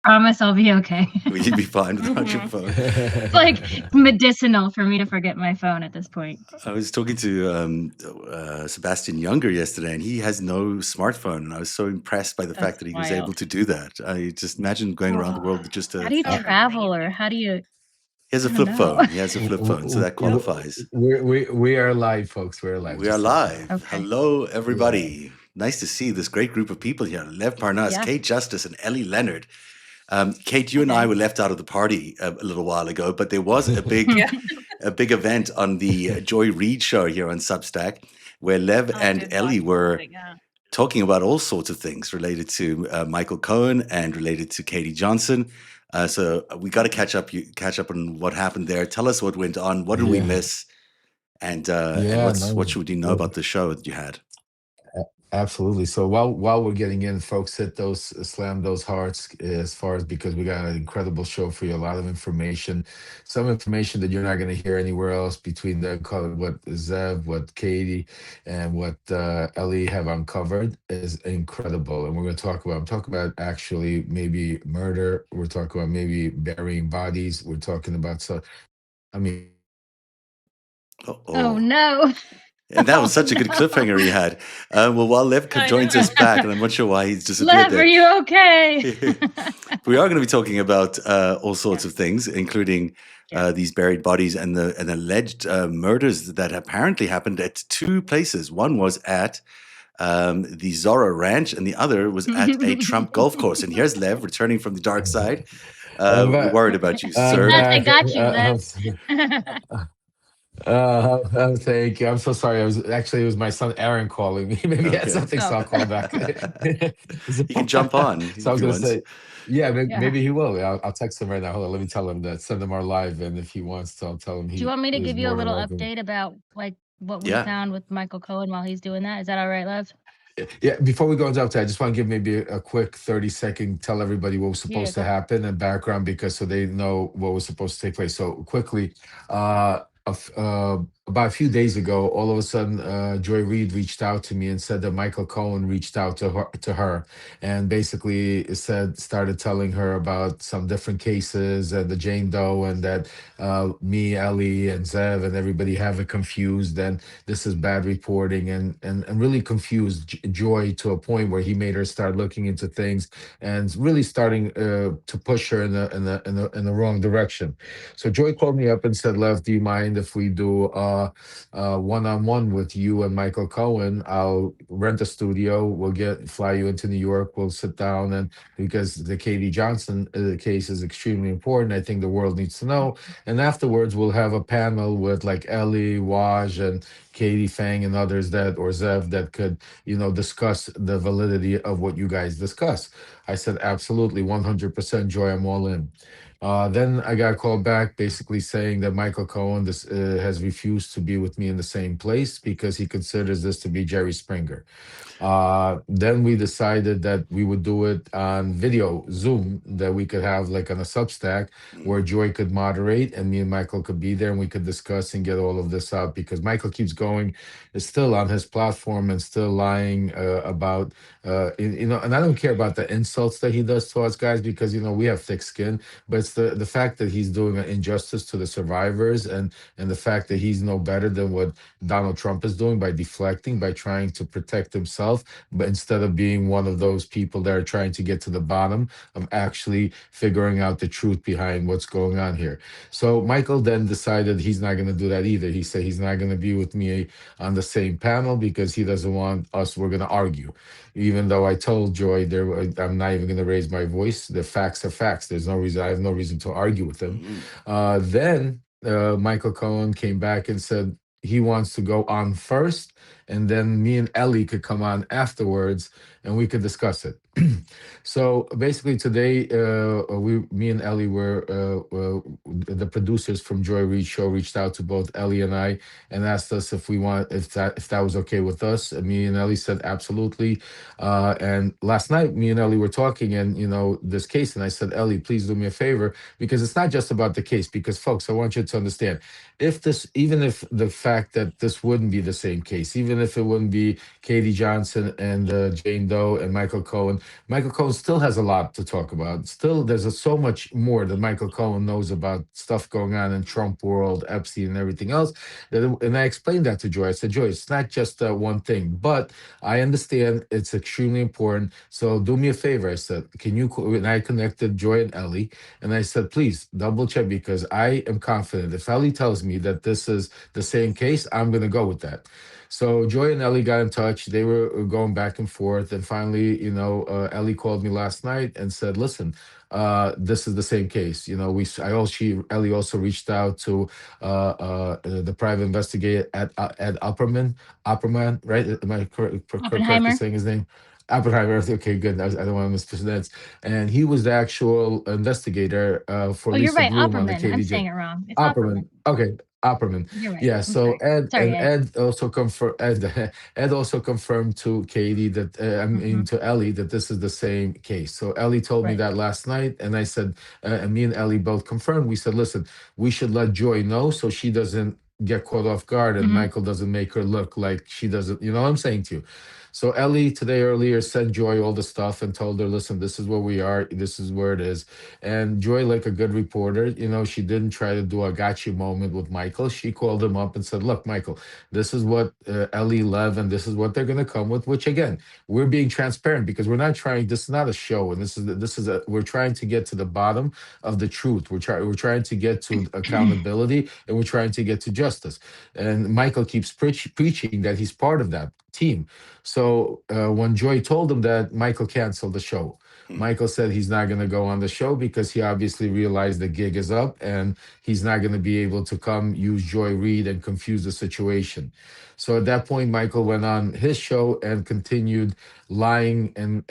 Promise I'll be okay. Will you be fine without your phone? It's like medicinal for me to forget my phone at this point. I was talking to Sebastian Younger yesterday, and he has no smartphone. And I was so impressed by the fact That's that he was able wild. to do that. I just imagine going around the world with just How a. do you Uh, travel, or how do you He has a I don't flip know. phone. He has a flip phone, so that qualifies. we are live, folks. We're live. We are Just so you know. live. Okay. Hello, Yeah. everybody. Nice to see this great group of people here. Lev Parnas, Yeah. Kate Justice, and Ellie Leonard. Kate, you and I were left out of the party a little while ago, but there was a big, a big event on the Joy Reid show here on Substack, where Lev and Ellie were talking about all sorts of things related to Michael Cohen and related to Katie Johnson. So we got to catch up on what happened there. Tell us what went on. What did we Yeah. miss? And Yeah. what No. should we know about the show that you had? Absolutely. So while we're getting in, folks, hit those, slam those hearts as far as, because we got an incredible show for you. A lot of information, some information that you're not going to hear anywhere else, between what Zev, what Katie, and what Ellie have uncovered is incredible. And we're going to talk about. I'm talking about actually maybe murder. We're talking about maybe burying bodies. We're talking about, so I mean. Oh no. And that was such a good cliffhanger he had. Well, while Lev joins us back, and I'm not sure why he's disappeared Lev, are you okay? We are going to be talking about all sorts of things, including these buried bodies and the alleged murders that apparently happened at two places. One was at the Zorro Ranch, and the other was at a Trump golf course. And here's Lev returning from the dark side. We're worried about you, sir. I got you, Lev. Thank you. I'm so sorry. It was my son Aaron calling me. Maybe he had something, so I'll call back. He can jump on. So I was going to say, yeah, Yeah. maybe he will. I'll text him right now. Hold on, let me tell him that. Send him our live, and if he wants to, I'll tell him. Do you want me to is give you a more than little welcome. update about like what we Yeah. found with Michael Cohen while he's doing that? Is that all right, Lev? Yeah, before we go into update, I just want to give maybe a quick 30-second, tell everybody what was supposed to happen and background, because so they know what was supposed to take place. So quickly, about a few days ago, all of a sudden, Joy Reid reached out to me and said that Michael Cohen reached out to her, and basically started telling her about some different cases and the Jane Doe, and that me, Ellie, and Zev, and everybody have it confused, and this is bad reporting, and really confused Joy to a point where he made her start looking into things and really starting to push her in the wrong direction. So Joy called me up and said, "Lev, do you mind if we do one-on-one with you and Michael Cohen? I'll rent a studio. We'll fly you into New York. We'll sit down, and because the Katie Johnson case is extremely important, I think the world needs to know. And afterwards, we'll have a panel with like Ellie, Waj, and Katie Fang and others or Zev that could, discuss the validity of what you guys discuss." I said, absolutely, 100% Joy, I'm all in. Then I got a call back basically saying that Michael Cohen has refused to be with me in the same place because he considers this to be Jerry Springer. Then we decided that we would do it on video, Zoom, that we could have like on a Substack where Joy could moderate and me and Michael could be there, and we could discuss and get all of this out, because Michael keeps going, is still on his platform and still lying about, and I don't care about the insults that he does to us guys, because, we have thick skin, but it's the fact that he's doing an injustice to the survivors, and the fact that he's no better than what Donald Trump is doing by deflecting, by trying to protect himself, but instead of being one of those people that are trying to get to the bottom of actually figuring out the truth behind what's going on here. So Michael then decided he's not going to do that either. He said he's not going to be with me on the same panel because he doesn't want we're going to argue. Even though I told Joy I'm not even going to raise my voice. The facts are facts. There's no reason. I have no reason to argue with him. Then Michael Cohen came back and said he wants to go on first, and then me and Ellie could come on afterwards, and we could discuss it. So basically today, me and Ellie were the producers from Joy Reid show reached out to both Ellie and I and asked us if that was okay with us. And me and Ellie said absolutely. And last night, me and Ellie were talking, and this case, and I said, Ellie, please do me a favor, because it's not just about the case. Because folks, I want you to understand, even if the fact that this wouldn't be the same case, even even if it wouldn't be Katie Johnson and Jane Doe and Michael Cohen still has a lot to talk about. Still, there's so much more that Michael Cohen knows about stuff going on in Trump world, Epstein, and everything else. And I explained that to Joy. I said, Joy, it's not just one thing, but I understand it's extremely important. So do me a favor. I said, can you? And I connected Joy and Ellie, and I said, please double check, because I am confident if Ellie tells me that this is the same case, I'm going to go with that. So Joy and Ellie got in touch. They were going back and forth, and finally, Ellie called me last night and said, "Listen, this is the same case. Ellie also reached out to the private investigator at Ed Opperman, right? Am I correctly Oppenheimer. saying his name? Oppenheimer. Okay, good. I don't want to mispronounce. And he was the actual investigator for Oh, you're Lisa right. Bloom on the Opperman. I'm KDJ. saying it wrong. It's Opperman. Opperman. Okay, Opperman. You're right. Yeah. I'm So sorry. Sorry, Ed. Ed also confirmed. Ed also confirmed to Katie that to Ellie that this is the same case. So Ellie told me Right. that last night, and I said, and me and Ellie both confirmed. We said, listen, we should let Joy know so she doesn't get caught off guard and Mm-hmm. Michael doesn't make her look like she doesn't. You know what I'm saying to you? So Ellie today earlier sent Joy all the stuff and told her, listen, this is where we are. This is where it is. And Joy, like a good reporter, she didn't try to do a gotcha moment with Michael. She called him up and said, look, Michael, this is what Ellie, Lev, and this is what they're going to come with, which again, we're being transparent because we're not trying, this is not a show. And we're trying to get to the bottom of the truth. We're trying to get to accountability, and we're trying to get to justice. And Michael keeps preaching that he's part of that team. So when Joy told him that, Michael canceled the show. Michael said he's not going to go on the show because he obviously realized the gig is up and he's not going to be able to come use Joy Reid and confuse the situation. So at that point, Michael went on his show and continued lying and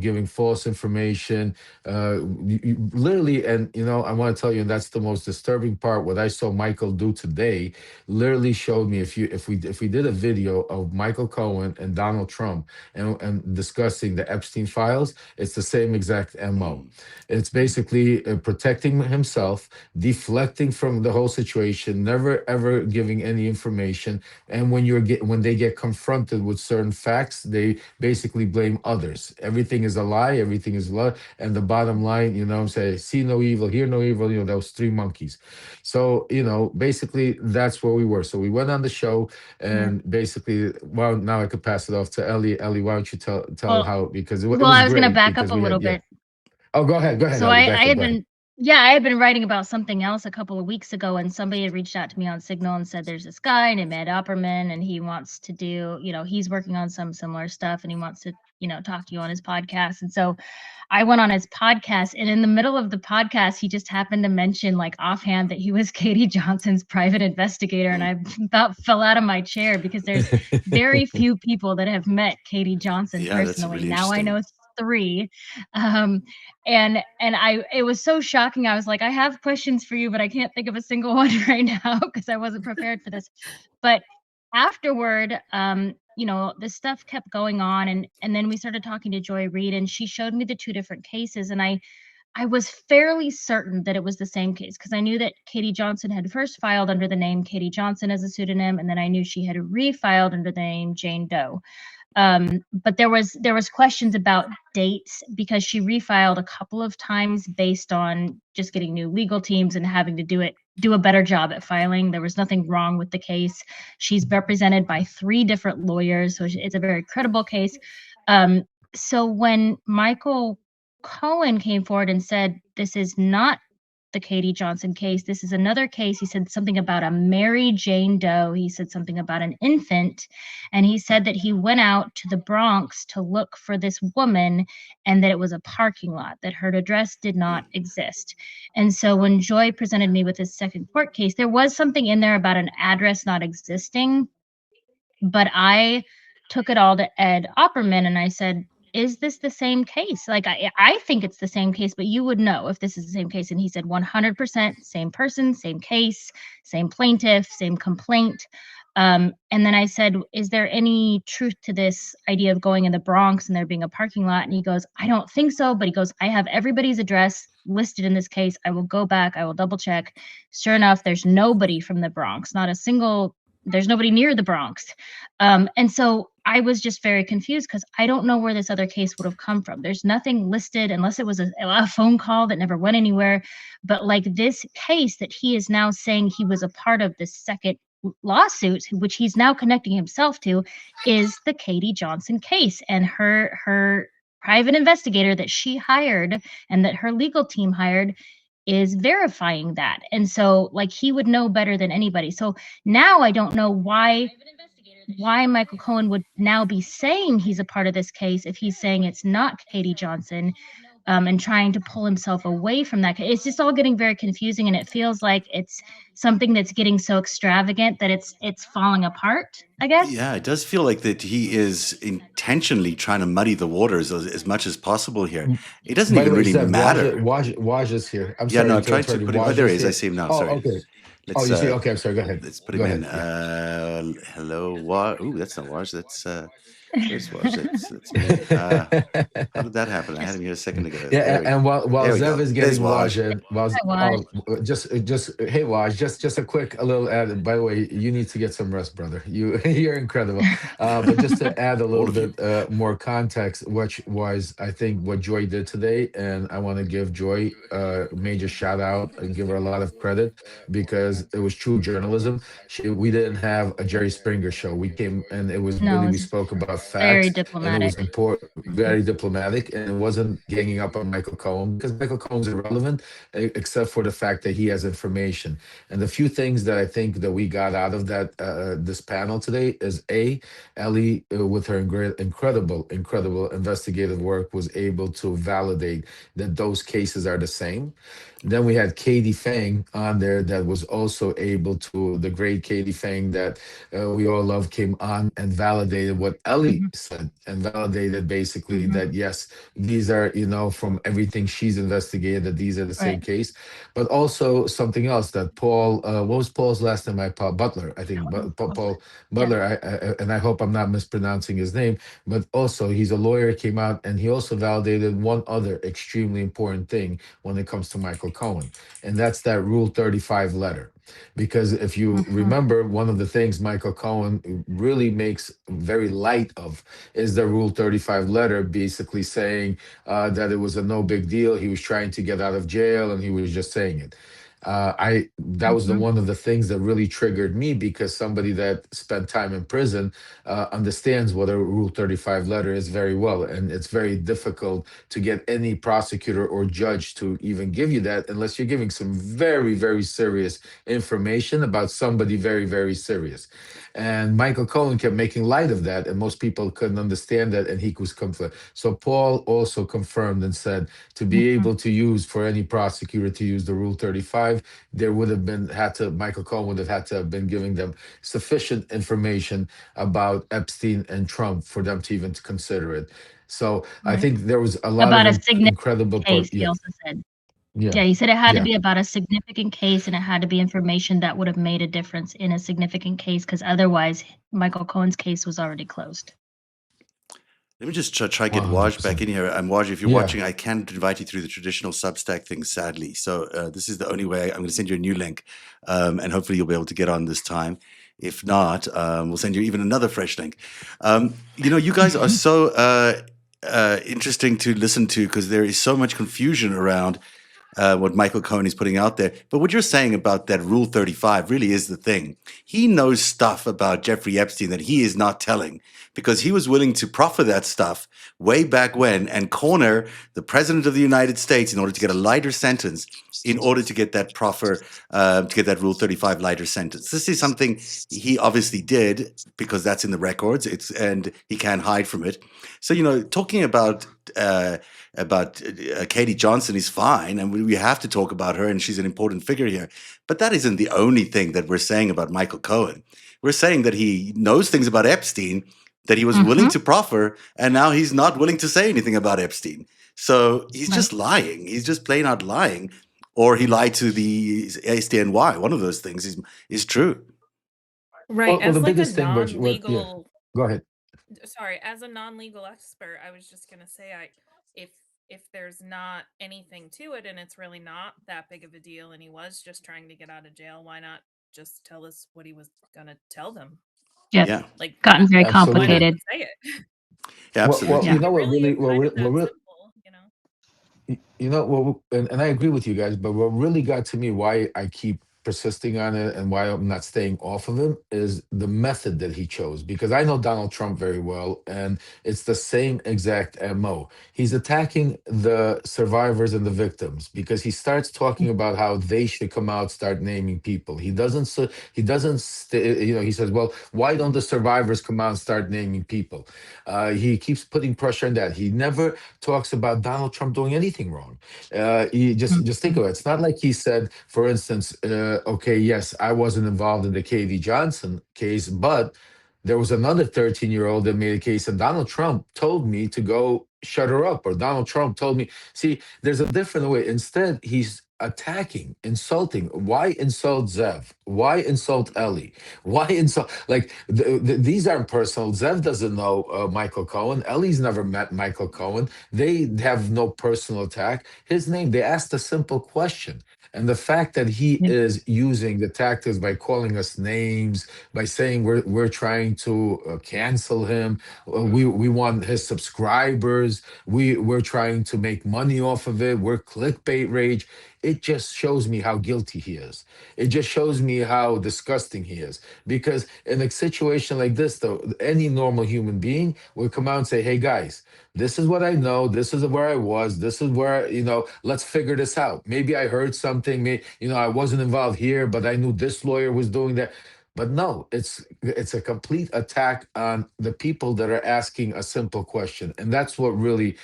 giving false information, literally. And I want to tell you, and that's the most disturbing part. What I saw Michael do today literally showed me if we did a video of Michael Cohen and Donald Trump and discussing the Epstein files, it's the same exact MO. It's basically protecting himself, deflecting from the whole situation, never ever giving any information. And when they get confronted with certain facts, they basically blame others. Everything is a lie. Everything is a lie. And the bottom line, say, see no evil, hear no evil. Those three monkeys. So basically that's where we were. So we went on the show, and basically, well, now I could pass it off to Ellie. Ellie, why don't you tell how, because it was I was going to great back up because a we little had, yeah. bit. Oh, go ahead, So Ellie, I back up, had go ahead. been, yeah, I had been writing about something else a couple of weeks ago, and somebody had reached out to me on Signal and said there's this guy named Ed Opperman, and he wants to do, he's working on some similar stuff, and he wants to, talk to you on his podcast. And so I went on his podcast, and in the middle of the podcast, he just happened to mention, like, offhand, that he was Katie Johnson's private investigator, and I about fell out of my chair because there's very few people that have met Katie Johnson personally. Really now I know 3. It was so shocking. I was like, I have questions for you, but I can't think of a single one right now because I wasn't prepared for this. But afterward, this stuff kept going on, and then we started talking to Joy Reid, and she showed me the 2 different cases, and I was fairly certain that it was the same case because I knew that Katie Johnson had first filed under the name Katie Johnson as a pseudonym, and then I knew she had refiled under the name Jane Doe. But there was questions about dates because she refiled a couple of times based on just getting new legal teams and having to do a better job at filing. There was nothing wrong with the case. She's represented by 3 different lawyers, so it's a very credible case. So when Michael Cohen came forward and said, this is not the Katie Johnson case, this is another case. He said something about a Mary Jane Doe. He said something about an infant. And he said that he went out to the Bronx to look for this woman and that it was a parking lot, that her address did not exist. And so when Joy presented me with his second court case, there was something in there about an address not existing. But I took it all to Ed Opperman and I said, is this the same case? Like, I think it's the same case, but you would know if this is the same case. And he said 100% same person, same case, same plaintiff, same complaint. And then I said, is there any truth to this idea of going in the Bronx and there being a parking lot? And he goes, I don't think so. But he goes, I have everybody's address listed in this case. I will go back. I will double check. Sure enough, there's nobody from the Bronx, not a single there's nobody near the Bronx. And so I was just very confused because I don't know where this other case would have come from. There's nothing listed unless it was a phone call that never went anywhere. But like this case that he is now saying he was a part of, this second lawsuit, which he's now connecting himself to, is the Katie Johnson case, and her private investigator that she hired and that her legal team hired is verifying that. And so like he would know better than anybody. So now I don't know why Michael Cohen would now be saying he's a part of this case if he's saying it's not Katie Johnson, and trying to pull himself away from that. It's just all getting very confusing, and it feels like it's something that's getting so extravagant that it's falling apart, I guess. Yeah, it does feel like that he is intentionally trying to muddy the waters as much as possible here. It doesn't By the even way, really Zev, matter. Waj is here. I'm Yeah, no, sorry I'm to trying to interrupt you. put him. Oh, Waj there he is is. I here. see him now. Oh, Sorry. okay. Oh, Let's you see? Okay, I'm sorry. Go ahead. let's put Go him in. ahead. Yeah. Hello, Waj. Ooh, that's not Waj. Where's Waj? That's me. How did that happen? I had him here a second ago. Yeah, and while There we Zev go. is There's getting Waj Waj. in, while I watched. just hey Waj, just a little add. By the way, you need to get some rest, brother. You're incredible. But just to add a All little of you. bit more context, which was I think what Joy did today, and I want to give Joy a major shout out and give her a lot of credit because it was true journalism. We didn't have a Jerry Springer show. We came and it was No, really we it's spoke about very facts and it diplomatic. was important, very diplomatic, and it wasn't ganging up on Michael Cohen because Michael Cohen's irrelevant except for the fact that he has information. And the few things that I think that we got out of that this panel today is Ellie with her incredible investigative work was able to validate that those cases are the same. Then we had Katie Fang on there that was also able to, the great Katie Fang that we all love came on and validated what Ellie Mhm, said and validated basically mhm, that yes, these are, from everything she's investigated, that these are the right. same case. But also something else that Paul, what was Paul's last name? Paul Butler, I think, Paul Yeah. Butler, and I hope I'm not mispronouncing his name, but also he's a lawyer, came out and he also validated one other extremely important thing when it comes to Michael Cohen, and that's that Rule 35 letter. Because if you Mhm, remember, one of the things Michael Cohen really makes very light of is the Rule 35 letter, basically saying that it was a no big deal. He was trying to get out of jail and he was just saying it. I That was the mhm, one of the things that really triggered me because somebody that spent time in prison understands what a Rule 35 letter is very well, and it's very difficult to get any prosecutor or judge to even give you that unless you're giving some very serious information about somebody very serious. And Michael Cohen kept making light of that, and most people couldn't understand that, and he was conflict. So Paul also confirmed and said to be mhm, able to use for any prosecutor to use the Rule 35, there would have been had to Michael Cohen would have had to have been giving them sufficient information about Epstein and Trump for them to even to consider it. So I right. think there was a lot of About a significant incredible case, he yeah, also said. yeah, Yeah, he said it had to yeah. be about a significant case, and it had to be information that would have made a difference in a significant case, because otherwise Michael Cohen's case was already closed. Let me just try get Waj back 100%. in here. Waj, if you're Yeah. watching, I can't invite you through the traditional Substack thing, sadly. So this is the only way. I'm going to send you a new link, and hopefully you'll be able to get on this time. If not, we'll send you even another fresh link. You guys are so interesting to listen to because there is so much confusion around what Michael Cohen is putting out there. But what you're saying about that Rule 35 really is the thing. He knows stuff about Jeffrey Epstein that he is not telling because he was willing to proffer that stuff way back when and corner the president of the United States in order to get a lighter sentence, in order to get that to get that Rule 35 lighter sentence. This is something he obviously did because that's in the records. And he can't hide from it. So, talking about Katie Johnson is fine, and we have to talk about her, and she's an important figure here. But that isn't the only thing that we're saying about Michael Cohen. We're saying that he knows things about Epstein that he was willing Mhm, to proffer, and now he's not willing to say anything about Epstein. So he's right. just lying. He's just plain out lying, or he lied to the SDNY. One of those things is true. Right, Well, the as like a biggest thing, what, yeah, non-legal go ahead. sorry, as a non-legal expert, I was just gonna say if if there's not anything to it and it's really not that big of a deal and he was just trying to get out of jail, why not just tell us what he was gonna tell them. Yep. Yeah. Like, Gotten very Absolutely. complicated. say it. Yeah, absolutely. Well, you know what Really really, is kind of that simple, you know. you know, and I agree with you guys, but what really got to me, why I keep persisting on it and why I'm not staying off of him, is the method that he chose. Because I know Donald Trump very well, and it's the same exact MO. He's attacking the survivors and the victims because he starts talking about how they should come out, start naming people. He doesn't. He says, "Well, why don't the survivors come out and start naming people?" He keeps putting pressure on that. He never talks about Donald Trump doing anything wrong. He just think of it. It's not like he said, for instance, okay, yes, I wasn't involved in the KD Johnson case, but there was another 13-year-old that made a case, and Donald Trump told me to go shut her up, or Donald Trump told me. See, there's a different way. Instead, he's attacking, insulting. Why insult Zev? Why insult Ellie? Why insult? Like these aren't personal. Zev doesn't know Michael Cohen. Ellie's never met Michael Cohen. They have no personal attack. His name. They asked a simple question. And the fact that he is using the tactics by calling us names, by saying we're trying to cancel him, we want his subscribers, we're trying to make money off of it, we're clickbait rage. It just shows me how guilty he is. It just shows me how disgusting he is. Because in a situation like this, though, any normal human being would come out and say, "Hey guys, this is what I know. This is where I was. This is where, let's figure this out. Maybe I heard something. Maybe, I wasn't involved here, but I knew this lawyer was doing that." But no, it's a complete attack on the people that are asking a simple question, and that's what really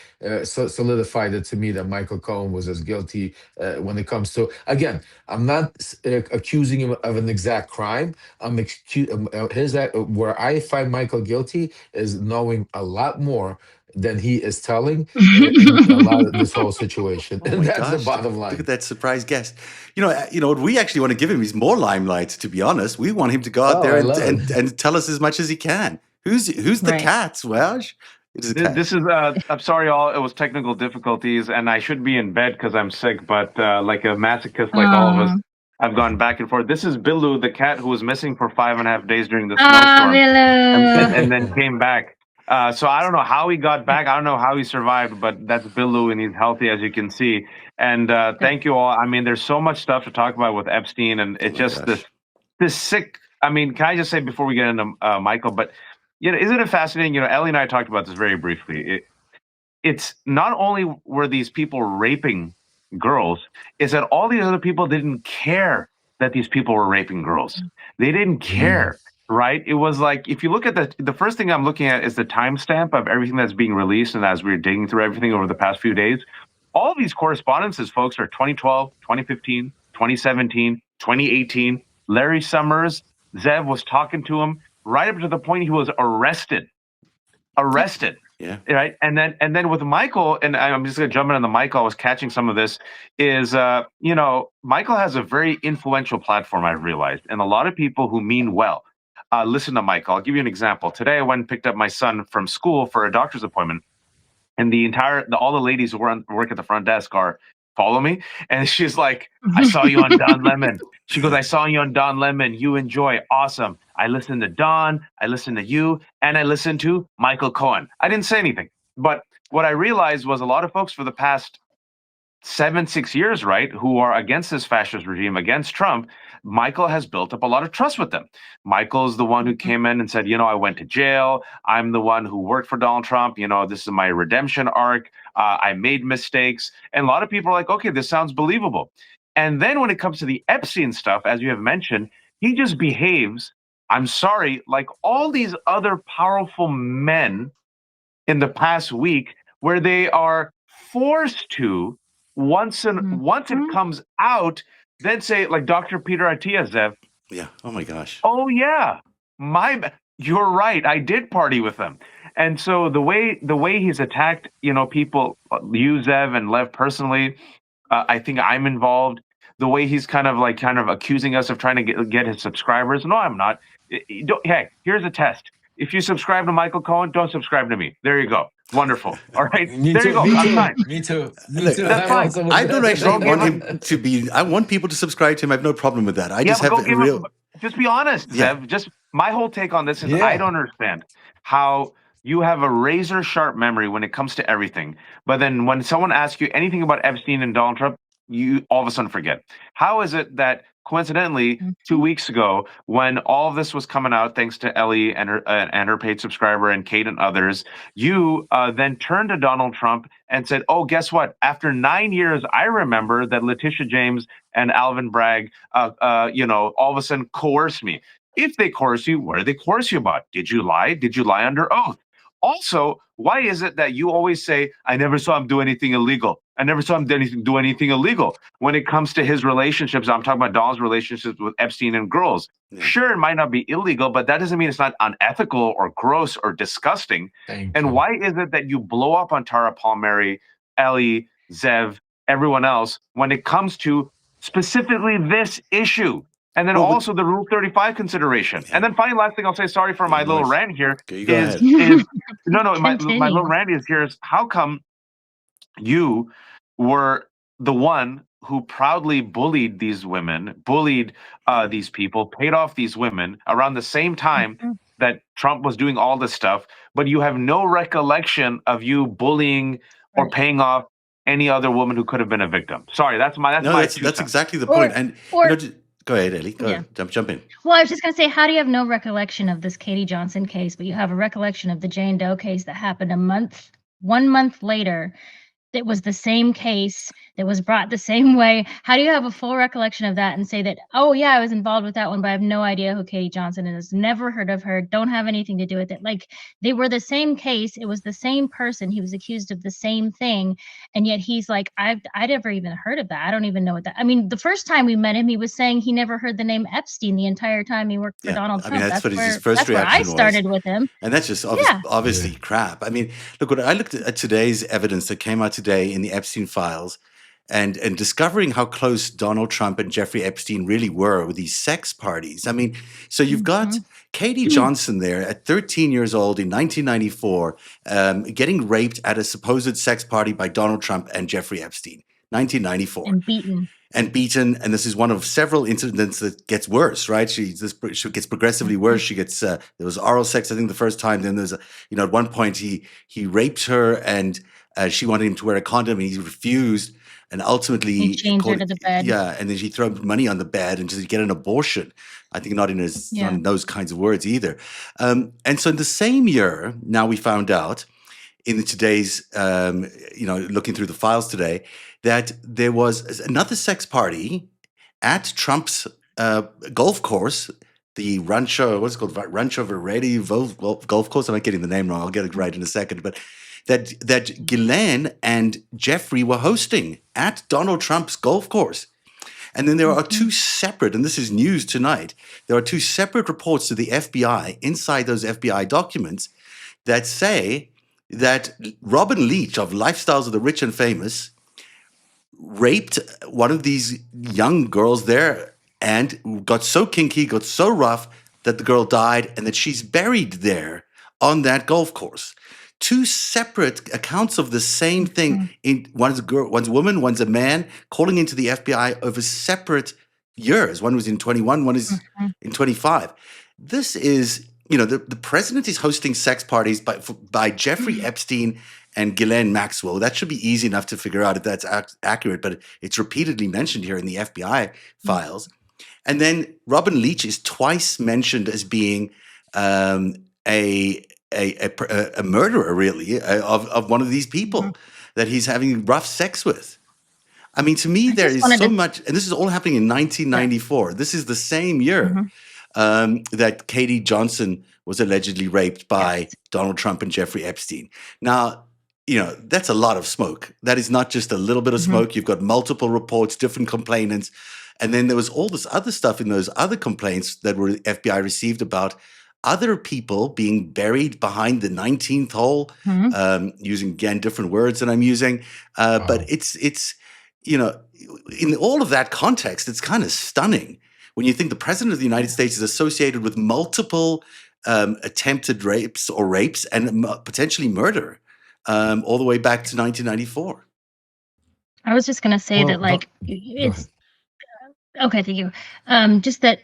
solidified it to me that Michael Cohen was as guilty when it comes to. Again, I'm not accusing him of an exact crime. Where I find Michael guilty is knowing a lot more than he is telling in a lot of this whole situation. Oh And my that's the gosh! bottom Look line. at that surprise guest. What we actually want to give him is more limelight. To be honest, we want him to go out there I and, love and it. and tell us as much as he can. Who's the Right. cat, Swaj? It is a cat. This is I'm sorry, all. It was technical difficulties, and I should be in bed because I'm sick. But like a masochist, like all of us, I've gone back and forth. This is Billu, the cat who was missing for 5.5 days during the snowstorm, and then came back. So I don't know how he got back. I don't know how he survived, but that's Billu, and he's healthy, as you can see. And thank you all. I mean, there's so much stuff to talk about with Epstein, and it's just this sick. I mean, can I just say before we get into Michael, but isn't it fascinating? Ellie and I talked about this very briefly. It's not only were these people raping girls, it's that all these other people didn't care that these people were raping girls. They didn't care. Right? It was like, if you look at the first thing I'm looking at is the timestamp of everything that's being released. And as we're digging through everything over the past few days, all of these correspondences, folks, are 2012, 2015, 2017, 2018. Larry Summers, Zev was talking to him right up to the point he was arrested. Yeah. Right. And then with Michael, and I'm just going to jump in on the Michael, I was catching some of this, is, Michael has a very influential platform, I've realized, and a lot of people who mean well. Listen to Michael. I'll give you an example. Today, I went and picked up my son from school for a doctor's appointment, and all the ladies who work at the front desk are follow me, and she's like, "I saw you on Don Lemon." She goes, "I saw you on Don Lemon. You enjoy. Awesome. I listened to Don. I listened to you, and I listened to Michael Cohen." I didn't say anything, but what I realized was a lot of folks for the past 6 years, right, who are against this fascist regime, against Trump, Michael has built up a lot of trust with them. Michael is the one who came in and said, I went to jail. I'm the one who worked for Donald Trump. This is my redemption arc. I made mistakes. And a lot of people are like, okay, this sounds believable. And then when it comes to the Epstein stuff, as you have mentioned, he just behaves, I'm sorry, like all these other powerful men in the past week, where they are forced to, once it comes out, then say, like Dr. Peter Attia, Zev. Yeah. Oh my gosh. Oh yeah, you're right. I did party with them. And so the way he's attacked, people, you, Zev, and Lev personally, I think I'm involved. The way he's kind of accusing us of trying to get his subscribers. No, I'm not. Hey, here's a test. If you subscribe to Michael Cohen, don't subscribe to me. There you go. Wonderful. All right. Me There you too. go. Me I'm too. fine. Me too. Me Look, too. That's fine. I don't actually Don't give want him. him to be. I want people to subscribe to him. I have no problem with that. I Yeah, just but have go a give real. him. Just be honest, Yeah. Zev. Just my whole take on this is I Yeah. don't understand how you have a razor sharp memory when it comes to everything, but then when someone asks you anything about Epstein and Donald Trump, you all of a sudden forget. How is it that coincidentally 2 weeks ago, when all of this was coming out, thanks to Ellie and her paid subscriber and Kate and others, you then turned to Donald Trump and said, "Oh, guess what? After 9 years, I remember that Letitia James and Alvin Bragg, all of a sudden coerced me." If they coerce you, what did they coerce you about? Did you lie? Did you lie under oath? Also, why is it that you always say, "I never saw him do anything illegal. I never saw him do anything illegal." When it comes to his relationships, I'm talking about Donald's relationships with Epstein and girls. Yeah. Sure, it might not be illegal, but that doesn't mean it's not unethical or gross or disgusting. Thank And you. why is it that you blow up on Tara Palmieri, Ellie, Zev, everyone else when it comes to specifically this issue? And then Well, also the Rule 35 consideration. And then finally, last thing I'll say, sorry for my little Nice. rant here, Okay, you go is ahead. my Continue. little rant is here is how come you were the one who proudly bullied these women, bullied these people, paid off these women around the same time that Trump was doing all this stuff, but you have no recollection of you bullying or Right. paying off any other woman who could have been a victim. Sorry, that's my No, two that's cents. exactly the Or- point. And or- go ahead, Ellie. Go Yeah. jump in. Well, I was just going to say, how do you have no recollection of this Katie Johnson case, but you have a recollection of the Jane Doe case that happened 1 month later? That was the same case that was brought the same way. How do you have a full recollection of that and say that, oh yeah, I was involved with that one, but I have no idea who Katie Johnson is, never heard of her, don't have anything to do with it? Like, they were the same case. It was the same person. He was accused of the same thing. And yet he's like, I never even heard of that. I don't even know what that. I mean, the first time we met him, he was saying he never heard the name Epstein the entire time he worked for Yeah, Donald I Trump. mean, that's what his first that's where I reaction was. started with him. And that's just Yeah. obviously crap. I mean, look, when I looked at today's evidence that came out today in the Epstein files and discovering how close Donald Trump and Jeffrey Epstein really were with these sex parties. I mean, so you've got Katie Johnson there at 13 years old in 1994, getting raped at a supposed sex party by Donald Trump and Jeffrey Epstein, 1994. And beaten. And beaten, and this is one of several incidents that gets worse, right? She gets progressively worse. She gets there was oral sex, I think, the first time. Then there's at one point he raped her, and she wanted him to wear a condom, and he refused. And ultimately, He chained her to the bed. Yeah, and then she threw money on the bed and just get an abortion. I think not in those kinds of words either. And so in the same year, now we found out in today's, looking through the files today, that there was another sex party at Trump's golf course, the Rancho, what's it called? Rancho Verde golf course. I'm not getting the name wrong. I'll get it right in a second. But that Ghislaine and Jeffrey were hosting at Donald Trump's golf course. And then there are two separate, and this is news tonight, there are two separate reports to the FBI inside those FBI documents that say that Robin Leach of Lifestyles of the Rich and Famous raped one of these young girls there and got so kinky, got so rough that the girl died and that she's buried there on that golf course. Two separate accounts of the same thing. One's a girl, one's a woman, one's a man, calling into the FBI over separate years. One was in 21, one is in 25. This is, the president is hosting sex parties by Jeffrey Epstein and Ghislaine Maxwell. That should be easy enough to figure out if that's accurate, but it's repeatedly mentioned here in the FBI files. And then Robin Leach is twice mentioned as being a murderer, really, of one of these people that he's having rough sex with. I mean, to me, there is so much, and this is all happening in 1994. This is the same year that Katie Johnson was allegedly raped by Donald Trump and Jeffrey Epstein. Now, that's a lot of smoke. That is not just a little bit of smoke. You've got multiple reports, different complainants. And then there was all this other stuff in those other complaints that were FBI received about other people being buried behind the 19th hole, using, again, different words than I'm using. But it's in all of that context, it's kind of stunning when you think the president of the United States is associated with multiple attempted rapes and potentially murder. all the way back to 1994. I was just gonna say that, Well, like, go it's ahead. okay. Thank you. Just that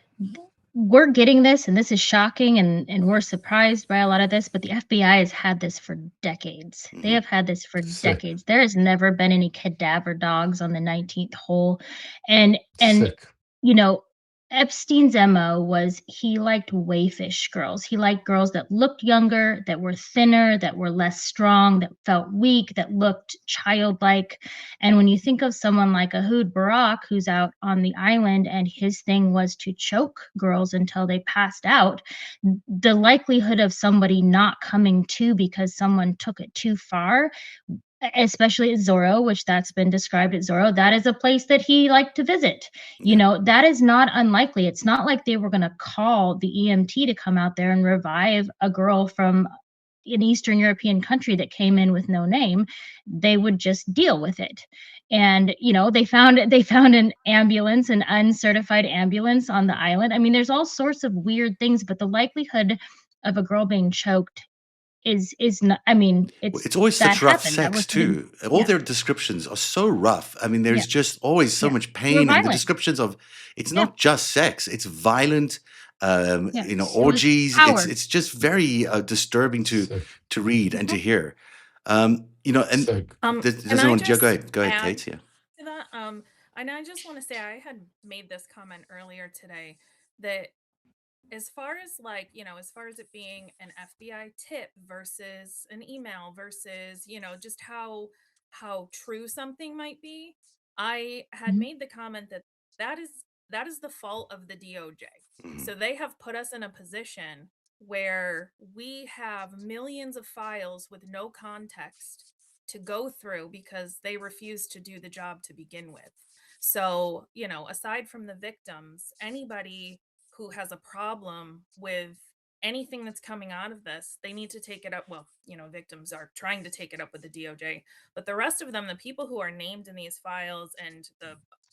we're getting this, and this is shocking, and we're surprised by a lot of this. But the FBI has had this for decades. They Mhm. have had this for Sick, decades. There has never been any cadaver dogs on the 19th hole, and sick. you know, Epstein's MO was he liked wayfish girls. He liked girls that looked younger, that were thinner, that were less strong, that felt weak, that looked childlike. And when you think of someone like Ehud Barak, who's out on the island and his thing was to choke girls until they passed out, the likelihood of somebody not coming to because someone took it too far, especially at Zorro, which that's been described at Zorro, that is a place that he liked to visit. You Yeah. know, that is not unlikely. It's not like they were going to call the EMT to come out there and revive a girl from an Eastern European country that came in with no name. They would just deal with it. And you know, they found an ambulance, an uncertified ambulance on the island. I mean, there's all sorts of weird things, but the likelihood of a girl being choked is not, I mean, It's always that such rough happened. That sex was even, too. All yeah, their descriptions are so rough. I mean, there's yeah, just always so yeah. much They were pain, and the violent. descriptions of it's Yeah, not just sex; it's violent. yeah. You know, It was orgies. power. It's just very disturbing Sick, to read and to hear. You know, and sick. does Can I anyone? Yeah, just go ahead, add Kate. Yeah. to that? And I just want to say I had made this comment earlier today that as far as like, as far as it being an FBI tip versus an email versus, just how true something might be, I had Mhm. made the comment that that is that is the fault of the DOJ. Mhm. So they have put us in a position where we have millions of files with no context to go through because they refuse to do the job to begin with. So, aside from the victims, anybody who has a problem with anything that's coming out of this, they need to take it up. Well, victims are trying to take it up with the DOJ, but the rest of them, the people who are named in these files and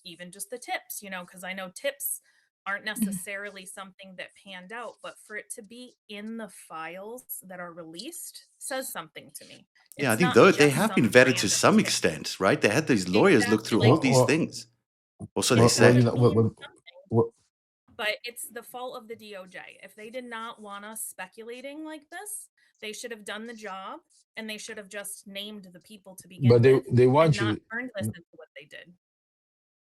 even just the tips, because I know tips aren't Mhm. necessarily something that panned out, but for it to be in the files that are released says something to me. Yeah, I It's think not though they just have been some vetted to random some tip. extent, right? They had these lawyers look Exactly. through Like all Well, these well, things, or so they they well, could you say. have know, gleaned something. what, But it's the fault of the DOJ. If they did not want us speculating like this, they should have done the job and they should have just named the people to begin but with they and want not you. turned this into what they did.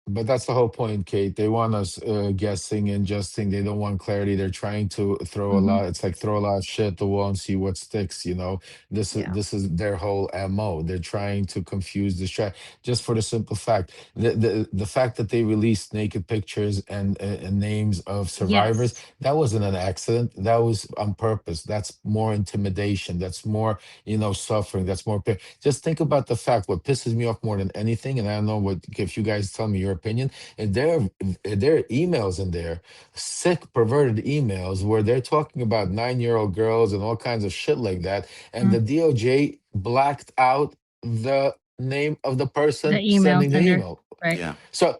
But that's the whole point, Kate. They want us guessing and justing. They don't want clarity. They're trying to throw a Mhm. lot. It's like throw a lot of shit at the wall and see what sticks. You know, Yeah. this is their whole mo. They're trying to confuse, distract. Just for the simple fact, the fact that they released naked pictures and names of survivors, Yes. that wasn't an accident. That was on purpose. That's more intimidation. That's more, suffering. That's more pain. Just think about the fact. What pisses me off more than anything, and I don't know what if you guys tell me your opinion, and there are emails in there, sick perverted emails where they're talking about 9-year-old girls and all kinds of shit like that, and Mm. the DOJ blacked out the name of the The person email sending the sender. email. Right. Yeah. So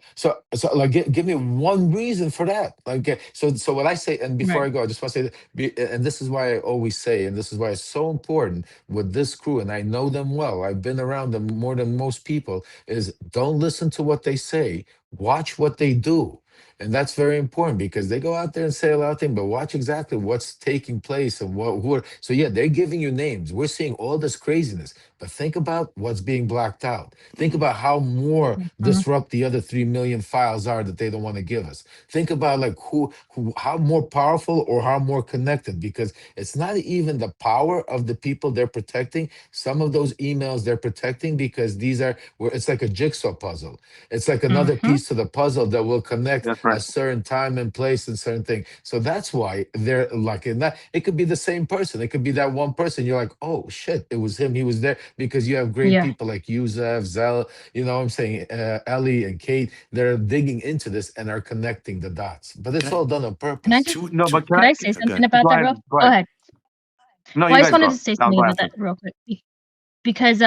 like, give me one reason for that. Like, so what I say, and before Right. I go, I just want to say that, and this is why I always say, and this is why it's so important with this crew, and I know them well. I've been around them more than most people. Is don't listen to what they say, watch what they do. And that's very important because they go out there and say a lot of things, but watch exactly what's taking place and who are. So yeah, they're giving you names. We're seeing all this craziness, but think about what's being blacked out. Think Mhm. about how more Mhm. disrupt the other 3 million files are that they don't want to give us. Think about like how more powerful or how more connected, because it's not even the power of the people they're protecting. Some of those emails they're protecting because these are where it's like a jigsaw puzzle. It's like another Mhm. piece to the puzzle that will connect That's right. a certain time and place and certain thing. So that's why they're like in that. It could be the same person. It could be that one person. You're like, oh shit, it was him. He was there because you have great Yeah. people like Zev, Zell, you know what I'm saying, Ellie and Kate. They're digging into this and are connecting the dots. But it's Can all done on Can I purpose. just No, but can could I? I say go something ahead. about Go that ahead. real? Go Go ahead. ahead. No, Well, you I just guys wanted to go. say I'll something go about after. that real quick because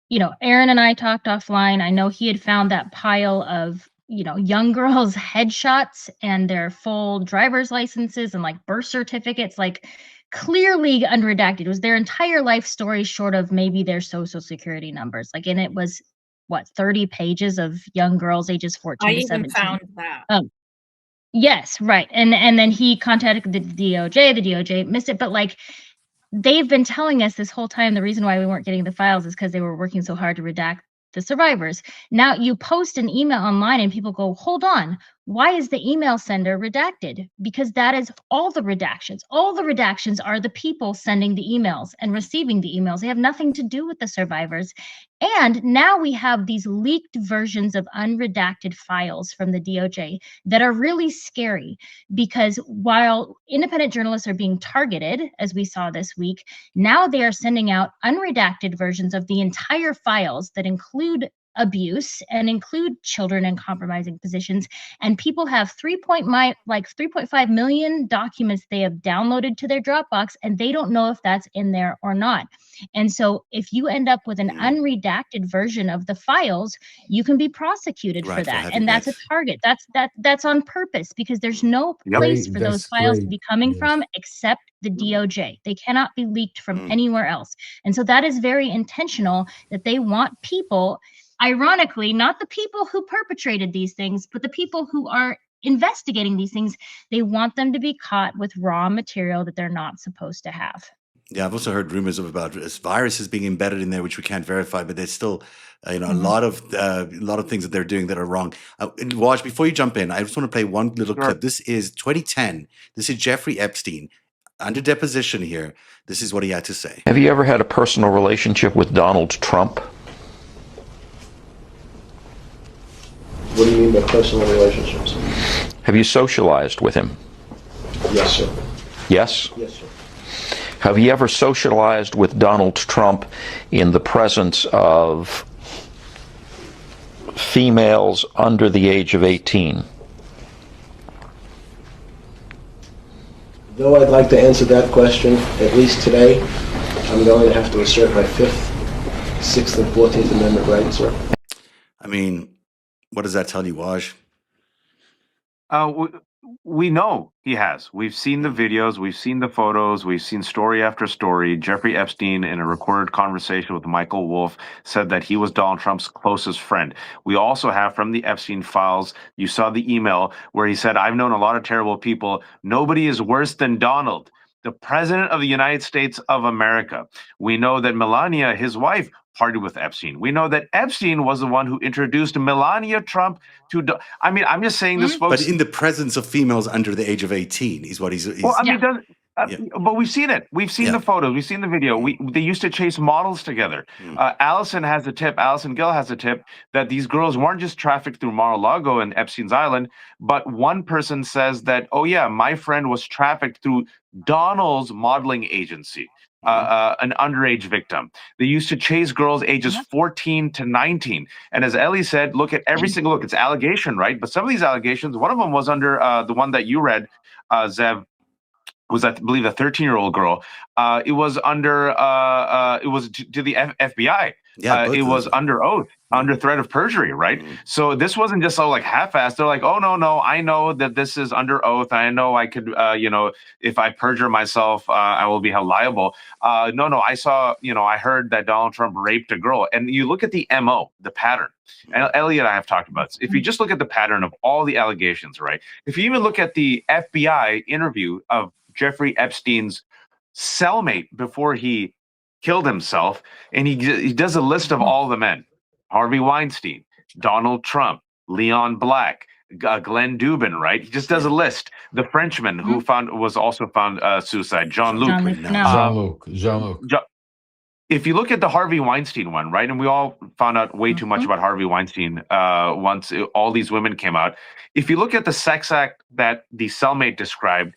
you know, Aaron and I talked offline. I know he had found that pile of, you know, young girls' headshots and their full driver's licenses and like birth certificates. Like, clearly unredacted. It was their entire life story, short of maybe their social security numbers. Like, and it was what, 30 pages of young girls ages 14 I to even 17. found that. Yes, right. And then he contacted the DOJ missed it, but like, they've been telling us this whole time the reason why we weren't getting the files is because they were working so hard to redact the survivors. Now you post an email online and people go, hold on, why is the email sender redacted? Because that is all the redactions. All the redactions are the people sending the emails and receiving the emails. They have nothing to do with the survivors. And now we have these leaked versions of unredacted files from the DOJ that are really scary, because while independent journalists are being targeted, as we saw this week, now they are sending out unredacted versions of the entire files that include abuse and include children in compromising positions. And people have 3.5 million documents they have downloaded to their Dropbox, and they don't know if that's in there or not. And so if you end up with an unredacted version of the files, you can be prosecuted for that. And that's a target. That's on purpose, because there's no place for those files to be coming from except the DOJ. They cannot be leaked from anywhere else. And so that is very intentional, that they want people, ironically, not the people who perpetrated these things, but the people who are investigating these things, they want them to be caught with raw material that they're not supposed to have. Yeah, I've also heard rumors about viruses being embedded in there, which we can't verify, but there's still, a lot of things that they're doing that are wrong. Waj, before you jump in, I just want to play one little clip. This is 2010. This is Jeffrey Epstein under deposition here. This is what he had to say. Have you ever had a personal relationship with Donald Trump? What do you mean by personal relationships? Have you socialized with him? Yes, sir. Yes? Yes, sir. Have you ever socialized with Donald Trump in the presence of females under the age of 18? Though I'd like to answer that question, at least today, I'm going to have to assert my 5th, 6th, and 14th Amendment rights, sir. I mean, what does that tell you, Waj? We know he has. We've seen the videos, we've seen the photos, we've seen story after story. Jeffrey Epstein, in a recorded conversation with Michael Wolff, said that he was Donald Trump's closest friend. We also have from the Epstein files, you saw the email where he said, I've known a lot of terrible people. Nobody is worse than Donald, the president of the United States of America. We know that Melania, his wife, partied with Epstein. We know that Epstein was the one who introduced Melania Trump to. I mean, I'm just saying this, folks. But in the presence of females under the age of 18 is what he's. Well, I mean, but we've seen it. We've seen the photos. We've seen the video. They used to chase models together. Allison has a tip. Allison Gill has a tip that these girls weren't just trafficked through Mar-a-Lago and Epstein's Island, but one person says that, oh yeah, my friend was trafficked through Donald's modeling agency. An underage victim. They used to chase girls ages 14 to 19. And as Ellie said, look at every single it's allegation, right? But some of these allegations, one of them was under the one that you read, Zev, was, I believe, a 13-year-old girl. It was under, it was to the FBI. Yeah, it was under oath, under threat of perjury, right? So this wasn't just so like half-assed. They're like, oh, no, I know that this is under oath. I know I could, if I perjure myself, I will be held liable. No, I saw, I heard that Donald Trump raped a girl. And you look at the MO, the pattern. And Ellie and I have talked about this. If you just look at the pattern of all the allegations, right? If you even look at the FBI interview of Jeffrey Epstein's cellmate before he killed himself, and he does a list of all the men: Harvey Weinstein, Donald Trump, Leon Black, Glenn Dubin, right? He just does a list. The Frenchman who was also found suicide, Jean-Luc. If you look at the Harvey Weinstein one, right, and we all found out way too much about Harvey Weinstein once all these women came out. If you look at the sex act that the cellmate described,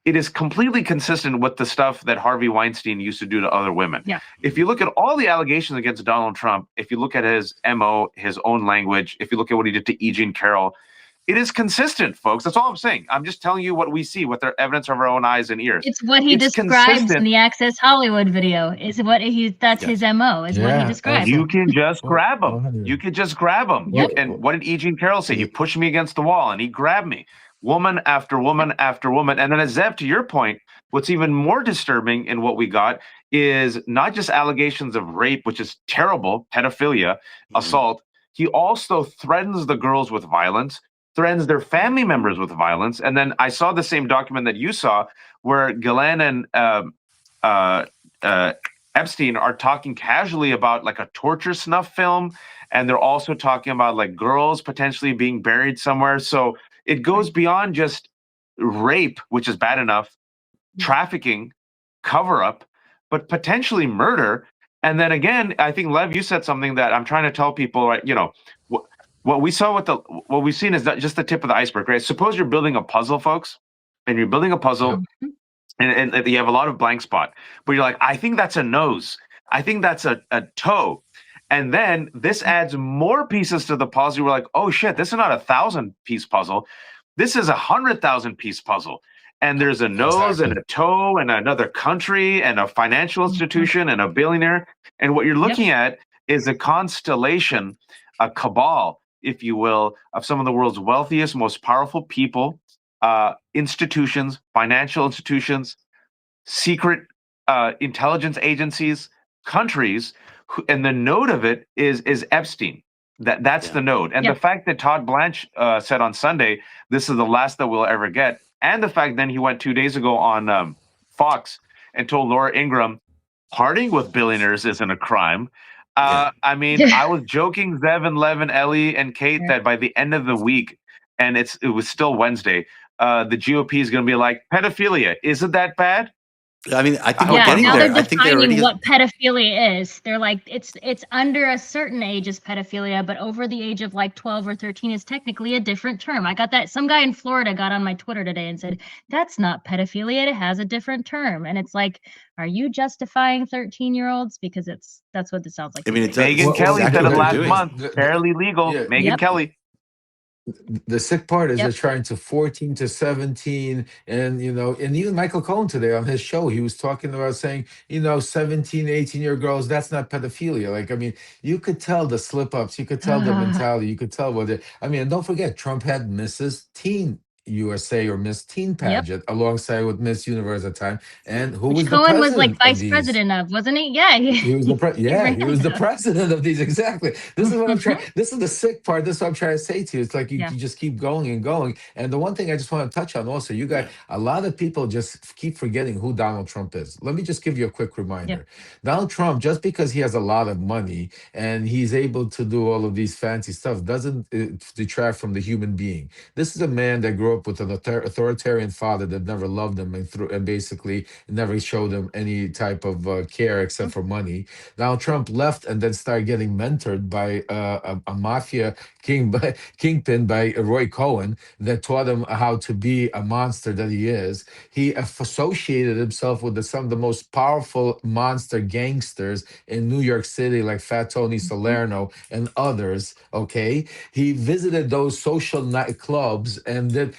it is completely consistent with the stuff that Harvey Weinstein used to do to other women. Yeah. If you look at all the allegations against Donald Trump, if you look at his MO, his own language, if you look at what he did to E. Jean Carroll, it is consistent, folks. That's all I'm saying. I'm just telling you what we see with our evidence of our own eyes and ears. It's what he describes in the Access Hollywood video. Is what that's his MO, is what he describes. You can just grab him. You can just grab him. And what did E. Jean Carroll say? He pushed me against the wall and he grabbed me. woman after woman after woman. And then, as Zev, to your point, what's even more disturbing in what we got is not just allegations of rape, which is terrible, pedophilia, assault. He also threatens the girls with violence, threatens their family members with violence. And then I saw the same document that you saw where Ghislaine and Epstein are talking casually about like a torture snuff film. And they're also talking about like girls potentially being buried somewhere. So it goes beyond just rape, which is bad enough, trafficking, cover up, but potentially murder. And then again, I think Lev, you said something that I'm trying to tell people, right? You know, what we saw with what we've seen is not just the tip of the iceberg, right? Suppose you're building a puzzle, folks, and you're building a puzzle. Yep. And you have a lot of blank spot, but you're like, I think that's a nose. I think that's a toe. And then this adds more pieces to the puzzle. We're like, oh shit, this is not a 1,000-piece puzzle. This is 100,000-piece puzzle. And there's a nose and a toe and another country and a financial institution and a billionaire. And what you're looking at is a constellation, a cabal, if you will, of some of the world's wealthiest, most powerful people, institutions, financial institutions, secret intelligence agencies, countries, and the node of it is Epstein. That's the node. And the fact that Todd Blanche said on Sunday, this is the last that we'll ever get, and the fact then he went 2 days ago on Fox and told Laura Ingraham, partying with billionaires isn't a crime. I mean, I was joking, Zev and Lev and Ellie and Kate, that by the end of the week, and it was still Wednesday, the GOP is going to be like, pedophilia, isn't that bad? I mean, I think we're getting now there. they're I think they're defining already. what pedophilia is. They're like, it's under a certain age is pedophilia, but over the age of like 12 or 13 is technically a different term. I got that. Some guy in Florida got on my Twitter today and said, that's not pedophilia. It has a different term. And it's like, are you justifying 13-year-olds? Because that's what this sounds like. I mean, Megyn Kelly said it last month. Barely legal. Megyn Kelly. The sick part is they're trying to 14 to 17, and and even Michael Cohen today on his show, he was talking about saying, 17, 18-year girls, that's not pedophilia. Like, I mean, you could tell the slip ups, you could tell the mentality, you could tell what and don't forget, Trump had Mrs. Teen USA or Miss Teen pageant alongside with Miss Universe at the time, and who was the Cohen president was like vice of president of, wasn't he? Yeah, he was the he was the president of these. Exactly. This is what I'm trying. This is the sick part. This is what I'm trying to say to you. It's like you just keep going and going. And the one thing I just want to touch on also, you guys, a lot of people just keep forgetting who Donald Trump is. Let me just give you a quick reminder. Donald Trump, just because he has a lot of money and he's able to do all of these fancy stuff, doesn't detract from the human being. This is a man that grew up with an authoritarian father that never loved him and basically never showed him any type of care except for money. Donald Trump left and then started getting mentored by a mafia kingpin by Roy Cohen that taught him how to be a monster that he is. He associated himself with some of the most powerful monster gangsters in New York City, like Fat Tony Salerno and others. Okay, he visited those social nightclubs, and then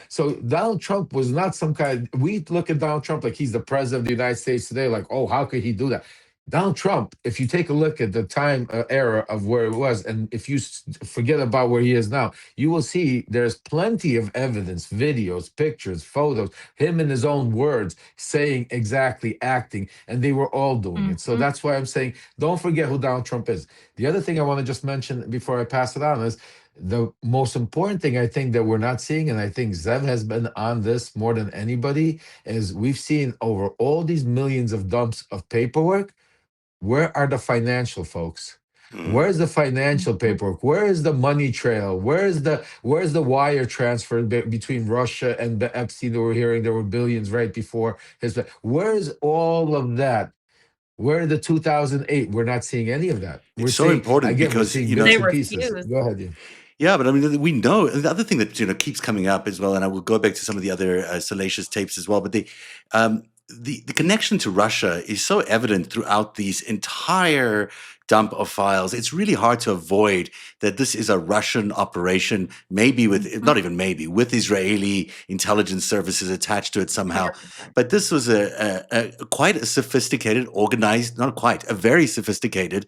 so Donald Trump was not some kind. We look at Donald Trump like he's the president of the United States today. Like, oh, how could he do that? Donald Trump, if you take a look at the time era of where it was, and if you forget about where he is now, you will see there's plenty of evidence, videos, pictures, photos, him in his own words saying exactly, acting, and they were all doing it. So that's why I'm saying, don't forget who Donald Trump is. The other thing I want to just mention before I pass it on is the most important thing I think that we're not seeing, and I think Zev has been on this more than anybody, is we've seen over all these millions of dumps of paperwork. Where are the financial folks? Where's the financial paperwork? Where is the money trail? Where's the wire transfer between Russia and the Epstein that we're hearing there were billions right before his? Where's all of that? Where the 2008? We're not seeing any of that. It's so important because we're seeing bits and pieces. Go ahead, Ian. Yeah, but I mean, we know the other thing that keeps coming up as well, and I will go back to some of the other salacious tapes as well. But the connection to Russia is so evident throughout these entire dump of files. It's really hard to avoid that this is a Russian operation, maybe with, not even maybe, with Israeli intelligence services attached to it somehow. But this was quite a sophisticated, organized, not quite, a very sophisticated,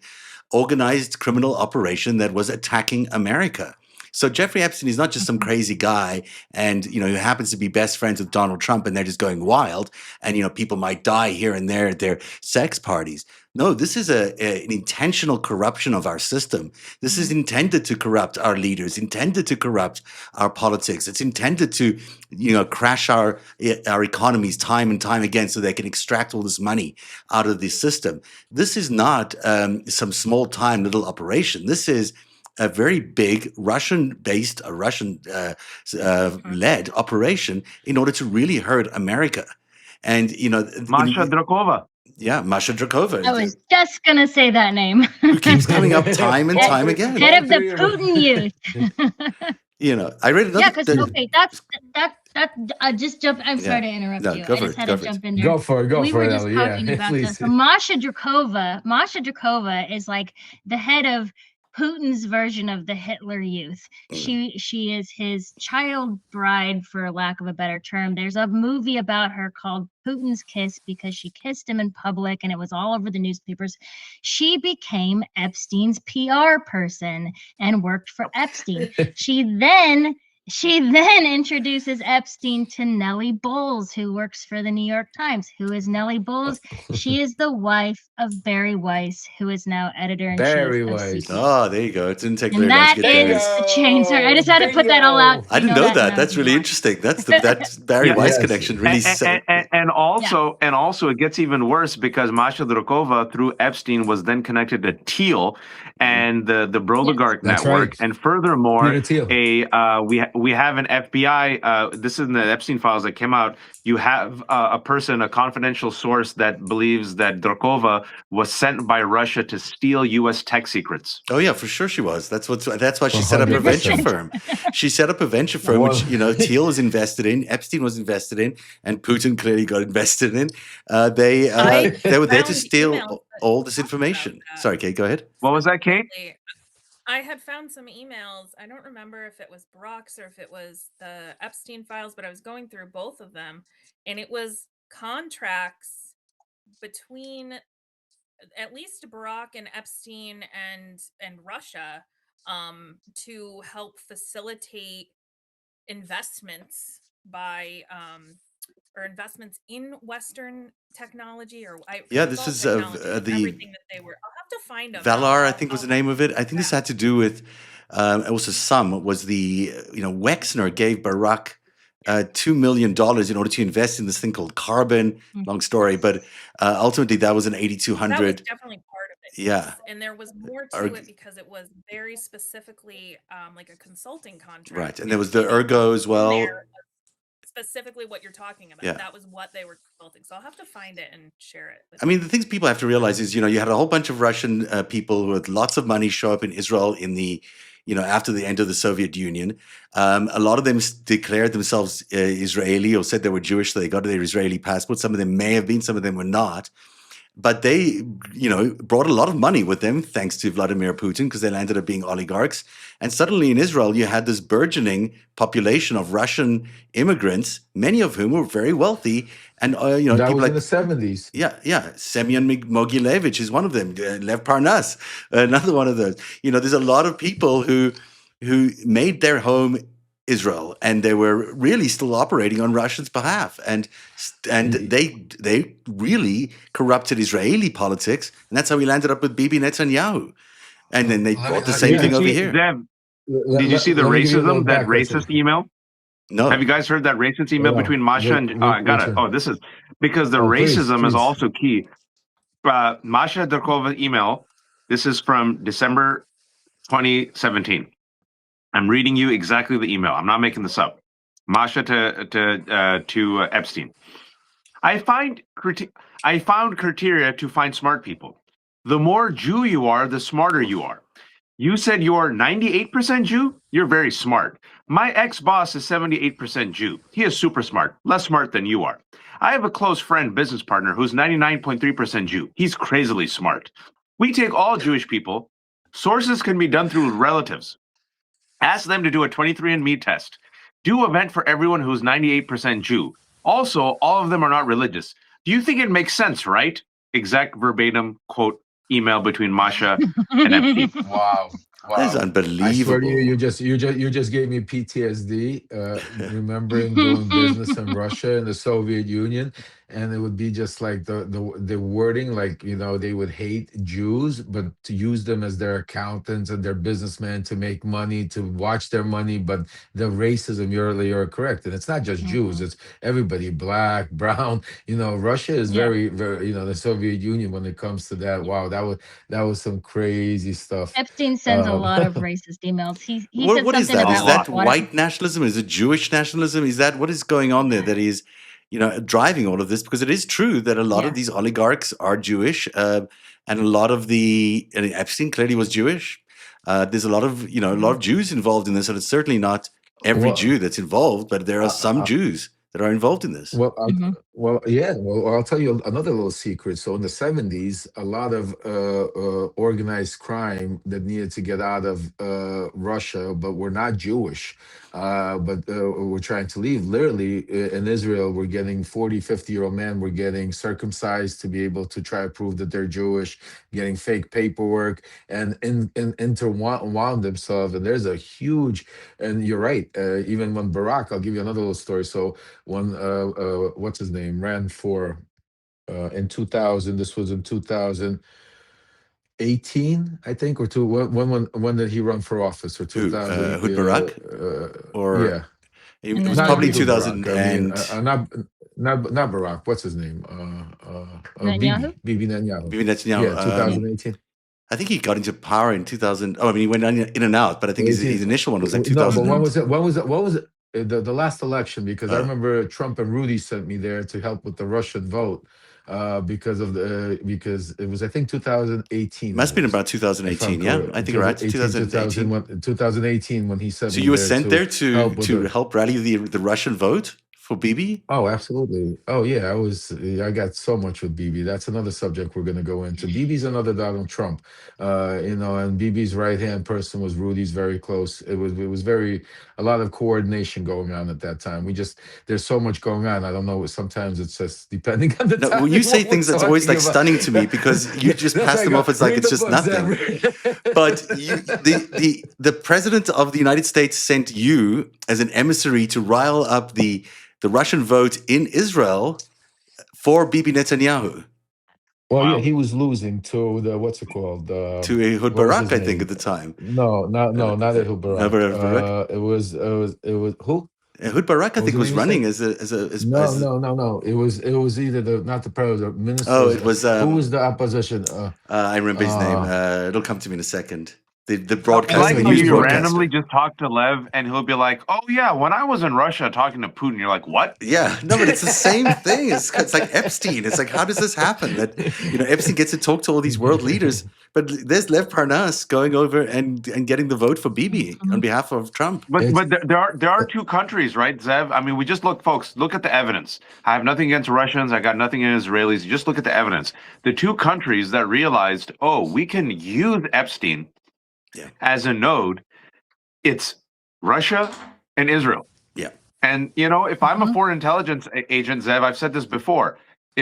organized criminal operation that was attacking America. So Jeffrey Epstein is not just some crazy guy and, who happens to be best friends with Donald Trump and they're just going wild and, people might die here and there at their sex parties. No, this is an intentional corruption of our system. This is intended to corrupt our leaders, intended to corrupt our politics. It's intended to, crash our economies time and time again so they can extract all this money out of the system. This is not some small-time little operation. This is a very big Russian-based, Russian-led operation in order to really hurt America. And, Masha Drokova. Yeah, Masha Drokova. I was just going to say that name. Who keeps coming up time and time again. Head of the Putin youth. I read another... Yeah, because, okay, just jump... I'm sorry to interrupt you. Go I just had to jump in there. Go for it, we were just Ellie. talking about this. So Masha Drokova is like the head of Putin's version of the Hitler Youth. She is his child bride, for lack of a better term. There's a movie about her called Putin's Kiss because she kissed him in public and it was all over the newspapers. She became Epstein's PR person and worked for Epstein. She then introduces Epstein to Nellie Bowles, who works for the New York Times. Who is Nellie Bowles? She is the wife of Barry Weiss, who is now editor-in-chief Barry of Weiss. CBS. Oh, there you go. It didn't take And very long that to get is there. the chain. Sorry, I just had to put that all out. I didn't know that. That's really interesting. That's Barry Weiss connection. Really, and also it gets even worse because Masha Drokova through Epstein was then connected to Thiel and the Broligarch network. Right. And furthermore, Peter we have an FBI. This is in the Epstein files that came out. You have a confidential source that believes that Drokova was sent by Russia to steal U.S. tech secrets. Oh yeah, for sure she was. That's why she set up a venture firm. She set up a venture firm, which Thiel was invested in, Epstein was invested in, and Putin clearly got invested in. They were there to steal all this information. Sorry, Kate, go ahead. What was that, Kate? I had found some emails. I don't remember if it was Brock's or if it was the Epstein files, but I was going through both of them, and it was contracts between at least Barack and Epstein and Russia to help facilitate investments by or investments in Western technology this is everything that they were. I'll have to find them. Valar, I think was the name of it. I think this had to do with also Wexner gave Barack $2 million in order to invest in this thing called carbon. Long story, but ultimately that was an 8,200. That was definitely part of it. Yeah, yes. And there was more to it because it was very specifically like a consulting contract. Right, and there was the Ergo as well. Specifically what you're talking about. Yeah. That was what they were consulting. So I'll have to find it and share it. I mean, the things people have to realize is, you had a whole bunch of Russian people with lots of money show up in Israel in the, after the end of the Soviet Union. A lot of them declared themselves Israeli or said they were Jewish, so they got their Israeli passport. Some of them may have been, some of them were not. But they, brought a lot of money with them, thanks to Vladimir Putin, because they landed up being oligarchs. And suddenly in Israel, you had this burgeoning population of Russian immigrants, many of whom were very wealthy. And, that people was like in the 70s. Yeah. Semyon Mogilevich is one of them. Lev Parnas, another one of those. There's a lot of people who made their home Israel, and they were really still operating on Russia's behalf, and they really corrupted Israeli politics, and that's how we landed up with Bibi Netanyahu, and then they brought the same thing over here. Zev, did you see the racism? That racist email? No. Have you guys heard that racist email between Masha and? I got it. Oh, this is because the racism please. is also key. Masha Drokova email. This is from December 2017. I'm reading you exactly the email. I'm not making this up. Masha to Epstein. I found criteria to find smart people. The more Jew you are, the smarter you are. You said you're 98% Jew? You're very smart. My ex-boss is 78% Jew. He is super smart, less smart than you are. I have a close friend, business partner, who's 99.3% Jew. He's crazily smart. We take all Jewish people. Sources can be done through relatives. Ask them to do a 23andMe test. Do event for everyone who's 98% Jew. Also, all of them are not religious. Do you think it makes sense, right? Exact verbatim quote email between Masha and Epstein. Wow. That is Wow. I swear to you, unbelievable. you just gave me PTSD, remembering doing business in Russia and the Soviet Union, and it would be just like the wording, like, they would hate Jews, but to use them as their accountants and their businessmen to make money, to watch their money, but the racism, you're correct, and it's not just Jews, it's everybody, black, brown. Russia is Yeah. very, very, the Soviet Union when it comes to that. Wow, that was some crazy stuff. Epstein sends a Um, lot of racist emails. He said What is something that? A Is about lot. that water. white nationalism? Is it Jewish nationalism? Is that what is going on there that is, driving all of this? Because it is true that a lot of Yeah. these oligarchs are Jewish, and a lot of Epstein clearly was Jewish. There's a lot of Jews involved in this, and it's certainly not every Jew well, that's involved, but there are uh, some uh, Jews that are involved in this. Well, Hmm. yeah. Well, I'll tell you another little secret. So in the '70s, a lot of organized crime that needed to get out of Russia, but were not Jewish, but were trying to leave. Literally, in Israel, we're getting 40, 50-year-old men were getting circumcised to be able to try to prove that they're Jewish, getting fake paperwork, and interwound themselves. And there's a huge, and you're right. Even when Barack, I'll give you another little story. So when what's his name ran for in 2000, this was in 2018, I think, or two, when did he run for office, or Who? 2000, Ehud Barak? Or yeah. it And was Not probably Ehud 2000 Barak, I mean, and not Barack, what's his name, Netanyahu? Bibi Netanyahu. maybe Netanyahu. Yeah, 2018. I think he got into power in 2000. Oh, I mean, he went in and out, but I think his 18. initial one was like No, but when 2000. was it? What was it? The last election, because I Uh, remember Trump and Rudy sent me there to help with the Russian vote, because it was, I think, 2018 Must it have been was, about if I'm 2018. Yeah, correct. I think you're right. 2018, 2018. 2018, when he sent So me you were there sent to there help with to the. help rally the Russian vote for Bibi? Oh, absolutely. Oh, yeah. I got so much with Bibi. That's another subject we're going to go into. Bibi's another Donald Trump, and Bibi's right-hand person was Rudy's, very close. It was a lot of coordination going on at that time. There's so much going on. I don't know. Sometimes it's just depending on the No, when you timing say what we're things, that's always talking like about. stunning to me because you just That's pass why I them go, off as like read it's the just book, Zeb. nothing. But the president of the United States sent you as an emissary to rile up the Russian vote in Israel for Bibi Netanyahu, Well, yeah, Wow. he was losing to the, what's it called? to Ehud What was Barak, his I think, at name? the time. No, not Ehud Barak. Never Barak. It was who? Ehud Barak, I What was think, the was name you said? running No, no, no, no. It was either not the president, oh, ministers. it was Who was the opposition? I remember his name. Uh, It'll come to me in a second. The I broadcaster, like the how anyway, news you the randomly broadcaster. just talk to Lev and he'll be like, "Oh yeah, when I was in Russia talking to Putin," you're like, "What?" Yeah, no, but it's the same thing. It's like Epstein. It's like, how does this happen? That Epstein gets to talk to all these world leaders, but there's Lev Parnas going over and getting the vote for Bibi on behalf of Trump. But it's there are two countries, right, Zev? I mean, we just look, folks. Look at the evidence. I have nothing against Russians. I got nothing against Israelis. You just look at the evidence. The two countries that realized, oh, we can use Epstein Yeah, as a node. It's Russia and Israel. yeah, And if I'm a foreign intelligence agent, Zev, I've said this before.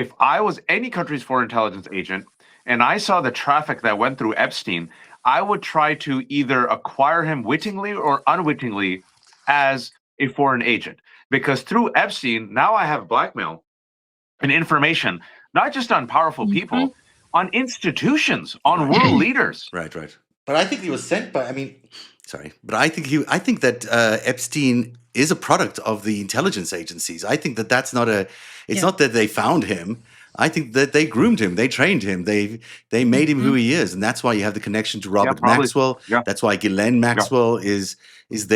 If I was any country's foreign intelligence agent and I saw the traffic that went through Epstein, I would try to either acquire him wittingly or unwittingly as a foreign agent. Because through Epstein, now I have blackmail and information, not just on powerful people, on institutions, on world leaders. right. But I think he was sent by. I mean, sorry, but I think that Epstein is a product of the intelligence agencies. I think that that's not a. It's Yeah. not that they found him. I think that they groomed him, they trained him, they made him who he is, and that's why you have the connection to Robert probably. Maxwell. Yeah. That's why Ghislaine Maxwell is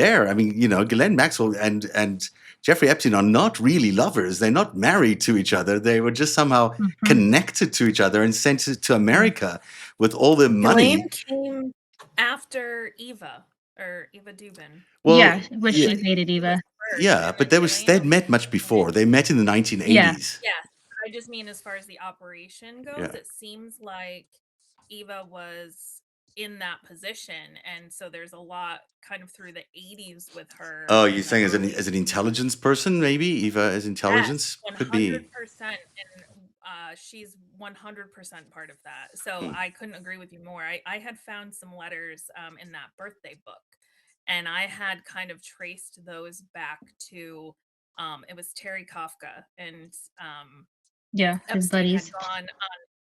there. I mean, Ghislaine Maxwell and Jeffrey Epstein are not really lovers. They're not married to each other. They were just somehow connected to each other and sent to America with all the money. Ghislaine came after Eva Dubin. Well, Yeah, which she hated Eva. yeah, but they'd met much before. They met in the 1980s. Yes, I just mean as far as the operation goes, Yeah. it seems like Eva was in that position, and so there's a lot kind of through the 80s with her. Oh, you're saying as an intelligence person, maybe Eva as intelligence? Yes, Could be. 100%. And she's 100% part of that. So I couldn't agree with you more. I had found some letters in that birthday book, and I had kind of traced those back to it was Terry Kafka, and Yeah, his Epstein had buddies. gone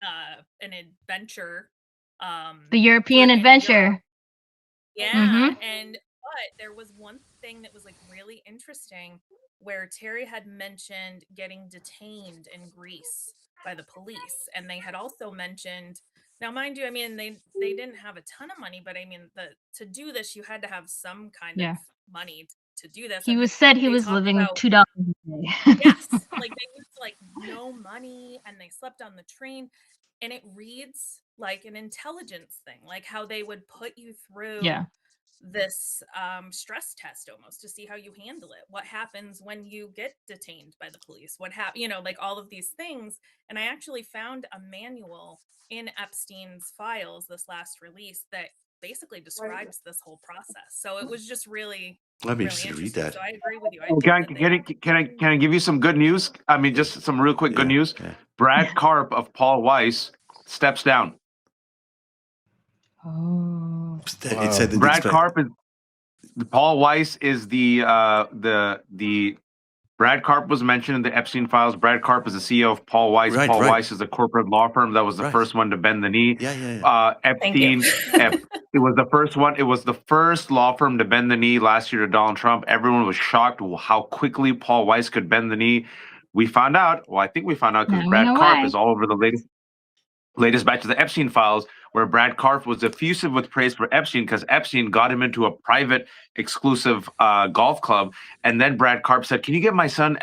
on an adventure. The European in adventure. Europe. Yeah, and but there was one thing that was like really interesting where Terry had mentioned getting detained in Greece by the police, and they had also mentioned, now mind you, I mean they didn't have a ton of money, but I mean to do this you had to have some kind of money to do this. He And said he they was talked living about $2 a day. yes, like they used like no money, and they slept on the train, and it reads like an intelligence thing, like how they would put you through this stress test almost to see how you handle it. What happens when you get detained by the police? What happens, you know, like all of these things. And I actually found a manual in Epstein's files, this last release, that basically describes this whole process. So it was just really Let me really just read interesting. that. So I agree with you. I think Can I give you some good news? I mean, just some real quick good news. Yeah. Brad Karp of Paul Weiss steps down. Oh. It said that Brad Karp is Paul Weiss is the Brad Karp was mentioned in the Epstein files. Brad Karp is the CEO of Paul Weiss. Paul Weiss is a corporate law firm that was the first one to bend the knee. Epstein, it was the first one. It was the first law firm to bend the knee last year to Donald Trump. Everyone was shocked how quickly Paul Weiss could bend the knee. We found out. Well, I think we found out because Brad Karp is all over the latest batch of the Epstein files, where Brad Karp was effusive with praise for Epstein because Epstein got him into a private, exclusive golf club. And then Brad Karp said, "Can you get my son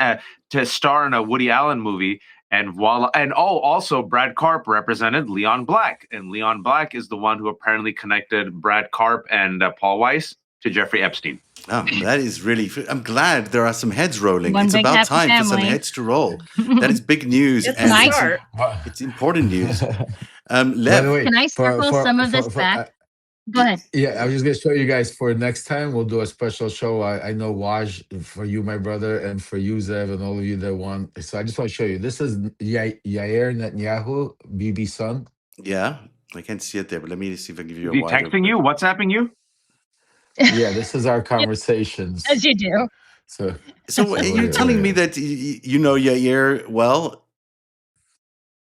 to star in a Woody Allen movie?" And voila! And also Brad Karp represented Leon Black, and Leon Black is the one who apparently connected Brad Karp and Paul Weiss to Jeffrey Epstein. Oh, that is really. I'm glad there are some heads rolling. It's about time for some heads to roll. That is big news. It's and it's important news. Lev, can I circle some of this back? Go ahead. Yeah, I was just going to show you guys for next time. We'll do a special show. I know Waj, for you, my brother, and for you, Zev, and all of you that want. So I just want to show you. This is Yair Netanyahu, Bibi's son. Yeah, I can't see it there, but let me see if I can give you a wider. Is he texting you? WhatsApping you? Yeah, this is our conversations. As you do. So you're telling me that you know Yair well?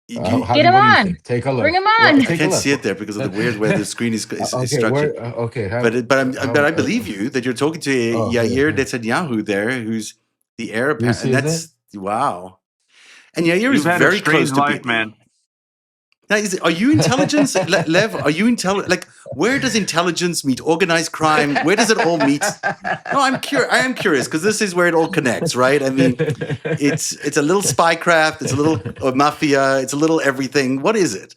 Get him on. Take a look. Bring him on. I can't see it there because of the weird way the screen is structured. But I believe you that you're talking to Yair Netanyahu there, who's the heir apparent. And that's wow. And Yair is very close to life, man. Now, are you intelligence, Lev? Are you intelligent? Like, where does intelligence meet organized crime? Where does it all meet? No, I am curious because this is where it all connects, right? I mean, it's a little spycraft, it's a little mafia, it's a little everything. What is it?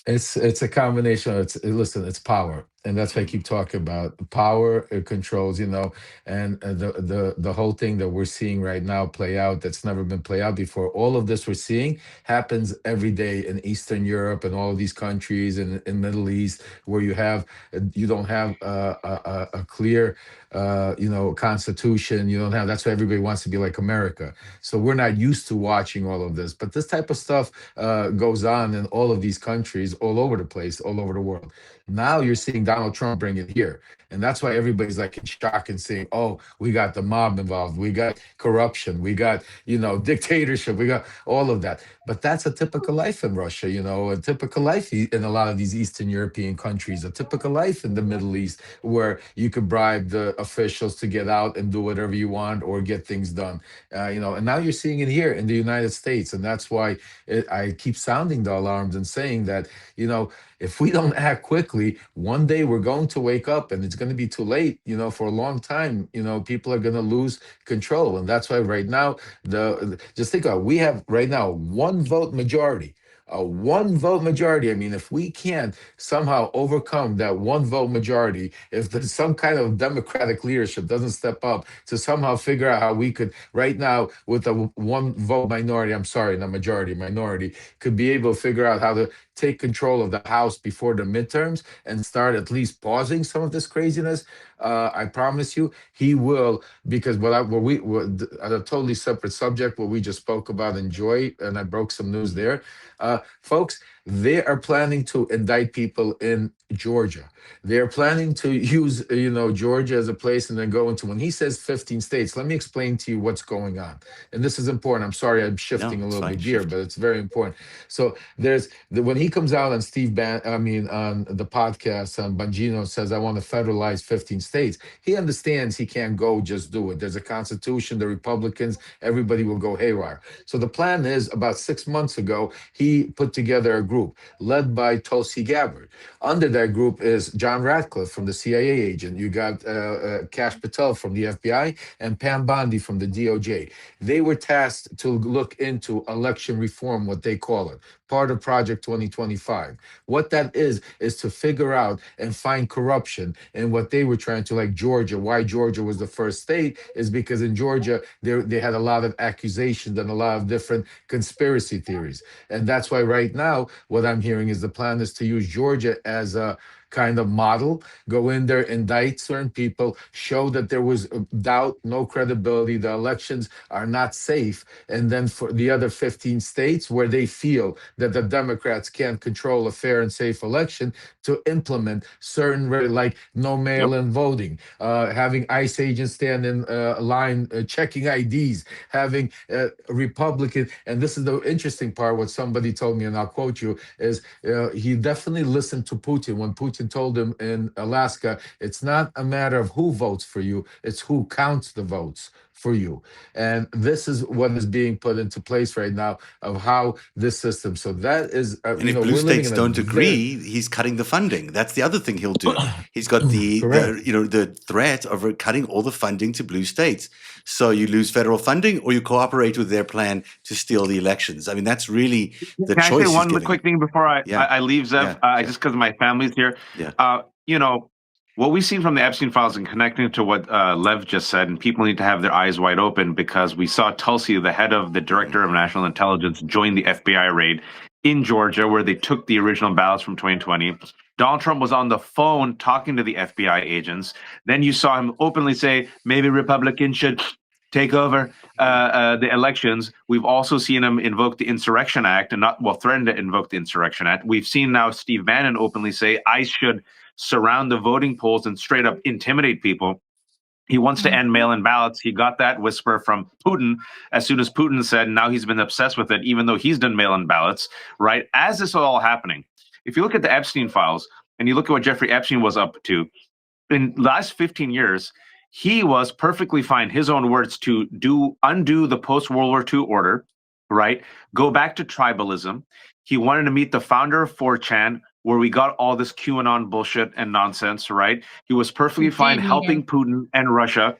It's a combination. It's power, and that's what I keep talking about. Power, it controls, and the whole thing that we're seeing right now play out that's never been played out before. All of this we're seeing happens every day in Eastern Europe and all of these countries in Middle East where you don't have a clear constitution. You don't have. That's why everybody wants to be like America. So we're not used to watching all of this, but this type of stuff goes on in all of these countries, all over the place, all over the world. Now you're seeing Donald Trump bring it here. And that's why everybody's like in shock and saying, oh, we got the mob involved. We got corruption. We got, dictatorship. We got all of that. But that's a typical life in Russia, a typical life in a lot of these Eastern European countries, a typical life in the Middle East where you could bribe the officials to get out and do whatever you want or get things done. And now you're seeing it here in the United States. And that's why I keep sounding the alarms and saying that, if we don't act quickly, one day we're going to wake up and it's going to be too late, for a long time. People are going to lose control. And that's why right now, just think of it, we have right now one vote majority. A one vote majority. I mean, if we can't somehow overcome that one vote majority, if there's some kind of democratic leadership doesn't step up to somehow figure out how we could right now with a one vote minority, not majority, minority, could be able to figure out how to take control of the House before the midterms and start at least pausing some of this craziness, I promise you, he will, because at a totally separate subject, what we just spoke about in Joy, and I broke some news there. Folks, they are planning to indict people in Georgia. They're planning to use, Georgia as a place and then go into, when he says 15 states, let me explain to you what's going on. And this is important. I'm sorry, I'm shifting a little bit here, but it's very important. So when he comes out on on the podcast, Bongino says, I want to federalize 15 states. He understands he can't go just do it. There's a constitution, the Republicans, everybody will go haywire. So the plan is, about 6 months ago, he put together a group led by Tulsi Gabbard. Under that group is John Ratcliffe from the CIA agent. You got Kash Patel from the FBI and Pam Bondi from the DOJ. They were tasked to look into election reform, what they call it, part of Project 2025. What that is to figure out and find corruption. And what they were trying to, like Georgia, why Georgia was the first state is because in Georgia, they had a lot of accusations and a lot of different conspiracy theories. And that's why right now, what I'm hearing is the plan is to use Georgia as a kind of model, go in there, indict certain people, show that there was doubt, no credibility, the elections are not safe. And then for the other 15 states where they feel that the Democrats can't control a fair and safe election, to implement certain, like no mail-in voting, having ICE agents stand in line, checking IDs, having Republican, and this is the interesting part, what somebody told me, and I'll quote you, is he definitely listened to Putin when Putin told him in Alaska, it's not a matter of who votes for you, it's who counts the votes for you. And this is what is being put into place right now of how this system. So that is, and if blue states don't agree, he's cutting the funding. That's the other thing he'll do. He's got the threat of cutting all the funding to blue states. So you lose federal funding, or you cooperate with their plan to steal the elections. I mean, that's really the choice. Can I say one quick thing before I leave, Zev? Just because my family's here. What we've seen from the Epstein files, and connecting to what Lev just said, and people need to have their eyes wide open, because we saw Tulsi, the head of the Director of National Intelligence, join the FBI raid in Georgia, where they took the original ballots from 2020. Donald Trump was on the phone talking to the FBI agents. Then you saw him openly say, maybe Republicans should take over the elections. We've also seen him invoke the Insurrection Act and threaten to invoke the Insurrection Act. We've seen now Steve Bannon openly say ICE should surround the voting polls and straight up intimidate people. He wants to end mail-in ballots. He got that whisper from Putin as soon as Putin said, now he's been obsessed with it, even though he's done mail-in ballots, right? As this is all happening, if you look at the Epstein files and you look at what Jeffrey Epstein was up to, in the last 15 years, he was perfectly fine, his own words, to undo the post-World War II order, right? Go back to tribalism. He wanted to meet the founder of 4chan, where we got all this QAnon bullshit and nonsense, right? He was perfectly fine helping Putin and Russia.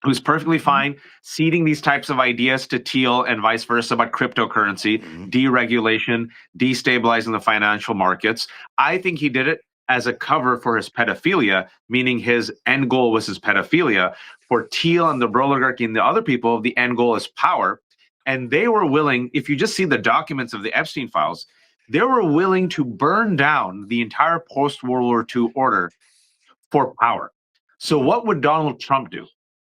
He was perfectly fine seeding these types of ideas to Thiel and vice versa about cryptocurrency, deregulation, destabilizing the financial markets. I think he did it as a cover for his pedophilia, meaning his end goal was his pedophilia. For Thiel and the oligarchy and the other people, the end goal is power. And they were willing, if you just see the documents of the Epstein files, they were willing to burn down the entire post-World War II order for power. So what would Donald Trump do?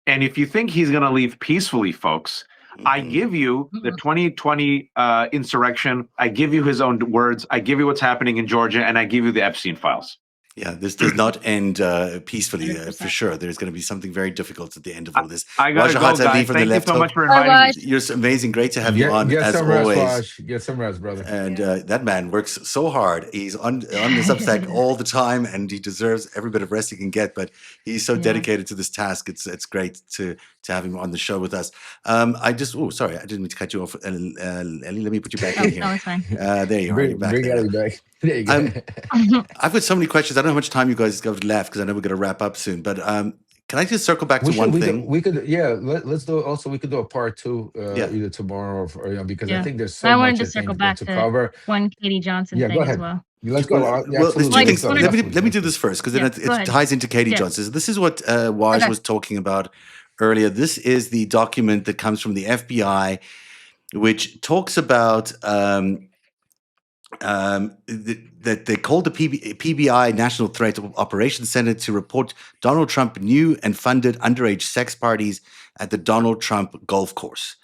And if you think he's going to leave peacefully, folks, I give you the 2020 insurrection. I give you his own words. I give you what's happening in Georgia, and I give you the Epstein files. Yeah, this does not end peacefully, for sure. There's going to be something very difficult at the end of all this. I got to go, guys. Thank you so much for inviting me. You're amazing. Great to have you on, as always. Get some rest, brother. And that man works so hard. He's on the Substack all the time, and he deserves every bit of rest he can get. But he's so dedicated to this task. It's great to have him on the show with us. Sorry, I didn't mean to cut you off. Ellie, let me put you back in here. No, it's fine. There you are. You're back. There you go. I've got so many questions. I don't know how much time you guys have left, because I know we're going to wrap up soon. But can I just circle back to one thing? Let's do. Also, we could do a part 2 either tomorrow or because I think there's so much. I wanted to circle back to cover. One Katie Johnson thing go ahead. as well. Let's go. Let me do this first, because then it ties into Katie Johnson. This is what Waj was talking about earlier. This is the document that comes from the FBI, which talks about that they called the PBI National Threat Operations Center to report Donald Trump knew and funded underage sex parties at the Donald Trump golf course.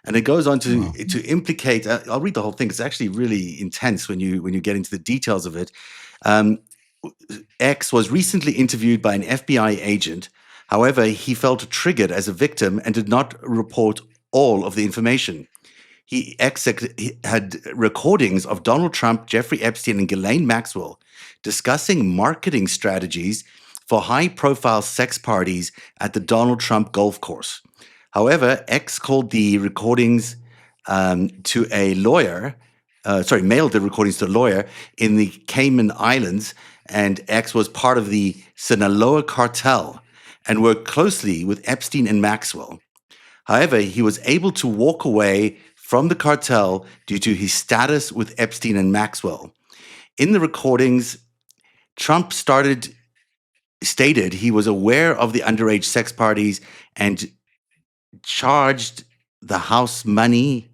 And it goes on to implicate. I'll read the whole thing. It's actually really intense when you get into the details of it. X was recently interviewed by an FBI agent. However, he felt triggered as a victim and did not report all of the information. He had recordings of Donald Trump, Jeffrey Epstein, and Ghislaine Maxwell discussing marketing strategies for high-profile sex parties at the Donald Trump golf course. However, X called the recordings to a lawyer, mailed the recordings to a lawyer in the Cayman Islands, and X was part of the Sinaloa cartel and worked closely with Epstein and Maxwell. However, he was able to walk away from the cartel due to his status with Epstein and Maxwell. In the recordings, Trump stated he was aware of the underage sex parties and charged the house money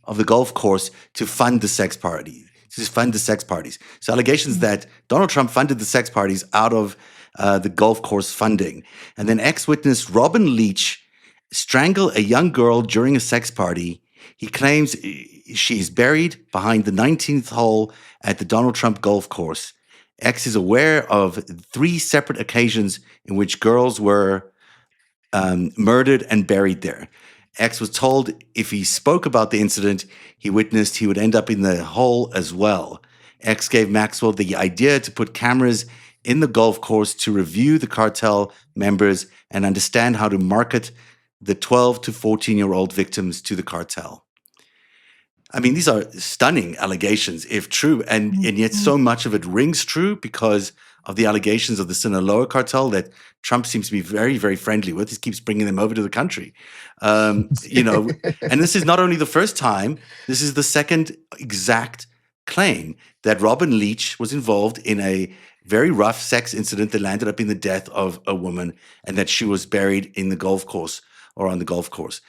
of the golf course to fund the sex parties. So allegations that Donald Trump funded the sex parties out of the golf course funding. And then ex-witness Robin Leach strangled a young girl during a sex party. He claims she is buried behind the 19th hole at the Donald Trump golf course. X is aware of 3 separate occasions in which girls were murdered and buried there. X was told if he spoke about the incident he witnessed, he would end up in the hole as well. X gave Maxwell the idea to put cameras in the golf course to review the cartel members and understand how to market the 12 to 14-year-old victims to the cartel. I mean, these are stunning allegations, if true, and yet so much of it rings true because of the allegations of the Sinaloa cartel that Trump seems to be very, very friendly with. He keeps bringing them over to the country. And this is not only the first time, this is the second exact claim that Robin Leach was involved in a very rough sex incident that landed up in the death of a woman and that she was buried in the golf course or on the golf course.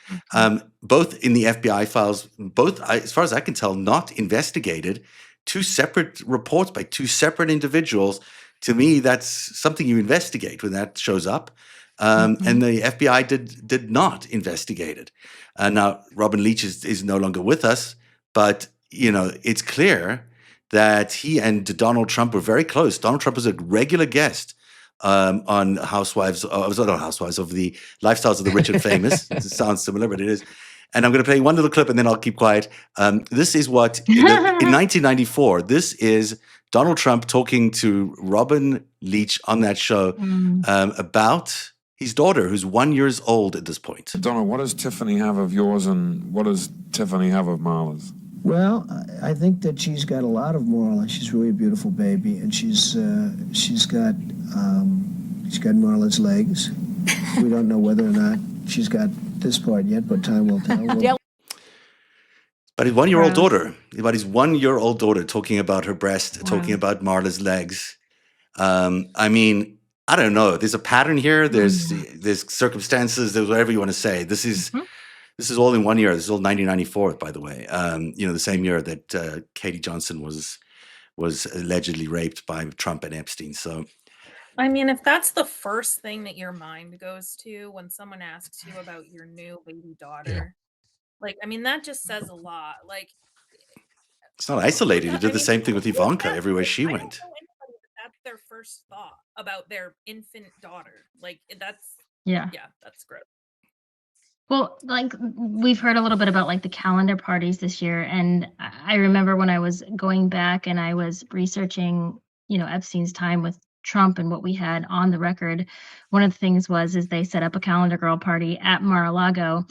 Both in the FBI files, both, as far as I can tell, not investigated. 2 separate reports by 2 separate individuals. To me, that's something you investigate when that shows up. And the FBI did not investigate it. Now, Robin Leach is no longer with us, but it's clear that he and Donald Trump were very close. Donald Trump was a regular guest on not Housewives of the Lifestyles of the Rich and Famous. It sounds similar, but it is. And I'm going to play one little clip and then I'll keep quiet. This is what, in 1994, this is Donald Trump talking to Robin Leach on that show about his daughter, who's 1 year old at this point. Donald, what does Tiffany have of yours and what does Tiffany have of Marla's? Well, I think that she's got a lot of Marla. She's really a beautiful baby, and she's got Marla's legs. We don't know whether or not she's got this part yet, but time will tell. But his 1 year old daughter, talking about her breast, talking about Marla's legs. I mean, I don't know. There's a pattern here. There's circumstances. There's whatever you want to say. This is all in 1 year. This is all 1994, by the way. The same year that Katie Johnson was allegedly raped by Trump and Epstein. So, I mean, if that's the first thing that your mind goes to when someone asks you about your new baby daughter, that just says a lot. It's not isolated. He did the same thing with Ivanka everywhere she went. I don't know anybody that's their first thought about their infant daughter. That's gross. Well, we've heard a little bit about the calendar parties this year. And I remember when I was going back and I was researching, Epstein's time with Trump and what we had on the record. One of the things is they set up a calendar girl party at Mar-a-Lago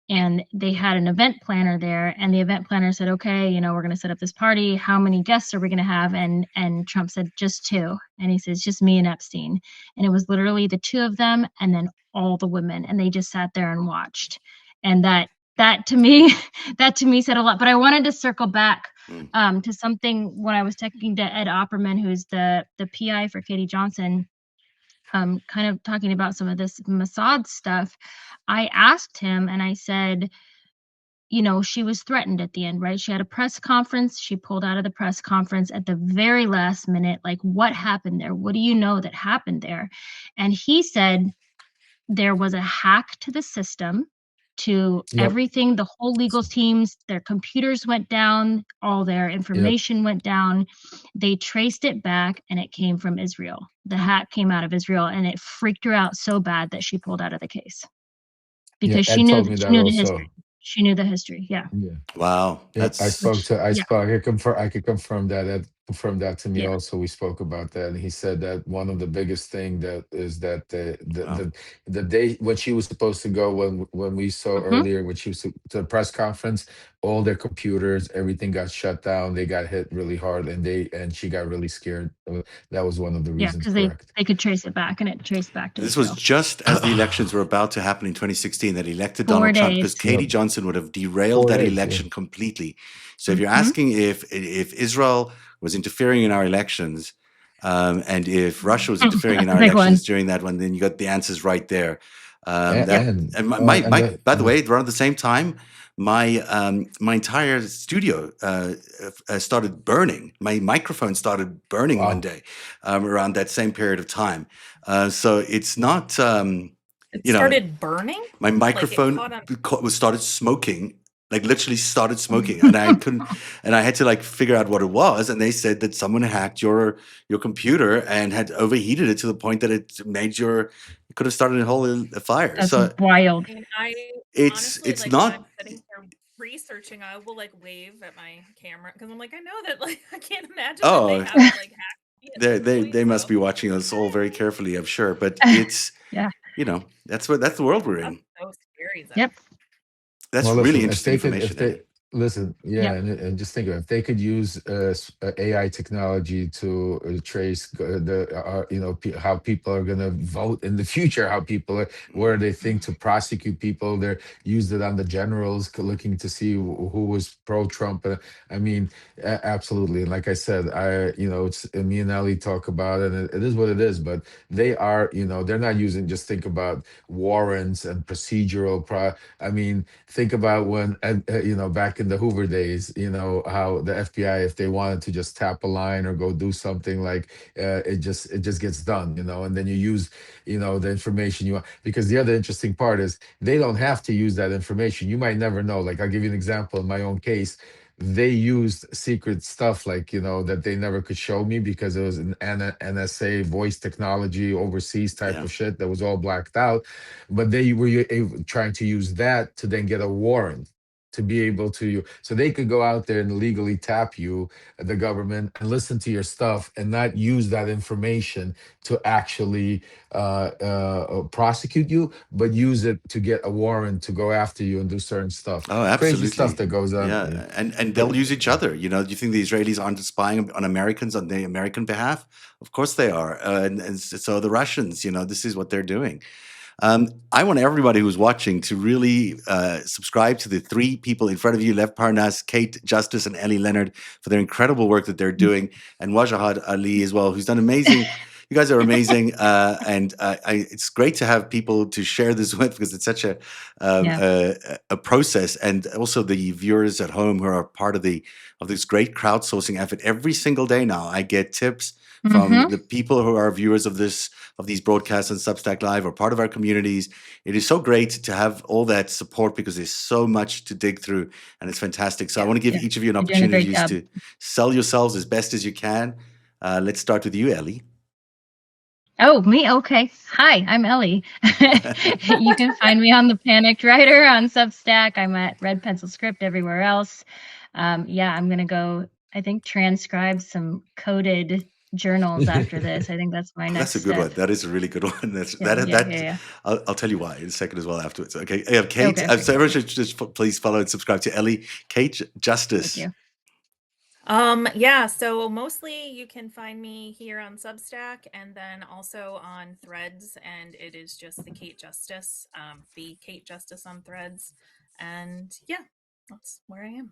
and they had an event planner there. And the event planner said, okay, we're going to set up this party. How many guests are we going to have? And Trump said, just 2. And he says, just me and Epstein. And it was literally the 2 of them and then all the women, and they just sat there and watched. And that to me said a lot. But I wanted to circle back to something when I was talking to Ed Opperman, who's the PI for Katie Johnson, kind of talking about some of this Mossad stuff. I asked him and I said, she was threatened at the end, right? She had a press conference. She pulled out of the press conference at the very last minute. Like, what happened there? What do you know that happened there? And he said there was a hack to the system, to Yep. everything, the whole legal teams, their computers went down, all their information went down. They traced it back, and it came from Israel. The hack came out of Israel, and it freaked her out so bad that she pulled out of the case because Ed told me that the also. history. She knew the history. Yeah. Wow. Yeah, I spoke to yeah. I could confirm that. Ed confirmed that to me Yeah. also. We spoke about that, and he said that one of the biggest thing that is that the day when she was supposed to go, when we saw earlier, when she was to the press conference, all their computers, everything got shut down. They got hit really hard, and she got really scared. That was one of the reasons. Because they could trace it back, and it traced back to This Israel. was just as the elections were about to happen in 2016 that elected Donald Trump, because Katie Johnson would have derailed that election completely. So if you're asking if Israel was interfering in our elections, and if Russia was interfering in our elections during that one, then you got the answers right there. By the way, around the same time, my entire studio started burning. My microphone started burning one day around that same period of time. So it's not, it started burning? My microphone started smoking, like literally started smoking, and I couldn't, and I had to like figure out what it was. And they said that someone hacked your computer and had overheated it to the point that it made it could have started a whole fire. That's wild. And it's honestly, not. I'm sitting here researching, I will like wave at my camera because I'm like, I know that, like, I can't imagine that they haven't like hacked. They must be watching us all very carefully, I'm sure. But it's that's the world we're in. That's so scary. Yep. That's really interesting information. And just think of it, if they could use AI technology to trace how people are going to vote in the future, how people are, where they think to prosecute people. They used it on the generals looking to see who was pro-Trump. I mean, absolutely. And like I said, it's me and Ali talk about it, and it is what it is. But they are, they're not using. Just think about warrants and procedural. I mean, think about when back in the Hoover days, how the FBI, if they wanted to just tap a line or go do something, like it just gets done, and then you use, the information you want. Because the other interesting part is they don't have to use that information. You might never know. Like, I'll give you an example in my own case. They used secret stuff like, that they never could show me because it was an NSA voice technology overseas type of shit that was all blacked out. But they were trying to use that to then get a warrant to be able to, so they could go out there and legally tap you, the government, and listen to your stuff and not use that information to actually prosecute you, but use it to get a warrant to go after you and do certain stuff. Oh, absolutely. Crazy stuff that goes on. Yeah, and they'll use each other. Do you think the Israelis aren't spying on Americans on the American behalf? Of course they are. And so the Russians, this is what they're doing. I want everybody who's watching to really subscribe to the three people in front of you, Lev Parnas, Kate Justice, and Ellie Leonard, for their incredible work that they're doing, and Wajahad Ali as well, who's done amazing. You guys are amazing, and it's great to have people to share this with, because it's such a process, and also the viewers at home who are part of this great crowdsourcing effort. Every single day now, I get tips from the people who are viewers of these broadcasts on Substack Live, or part of our communities. It is so great to have all that support, because there's so much to dig through, and it's fantastic. So I want to give each of you an opportunity to sell yourselves as best as you can. Let's start with you, Ellie. Oh, me? Okay. Hi, I'm Ellie. You can find me on The Panicked Writer on Substack. I'm at Red Pencil Script everywhere else. I'm going to go, I think, transcribe some coded journals after this. I think that's my next That's a good step. one. That is a really good one. Yeah. I'll tell you why in a second as well afterwards. Okay. Kate, so everyone should just please follow and subscribe to Ellie. Kate Justice. Thank you. So mostly you can find me here on Substack, and then also on Threads, and it is just the Kate Justice on Threads, and that's where I am.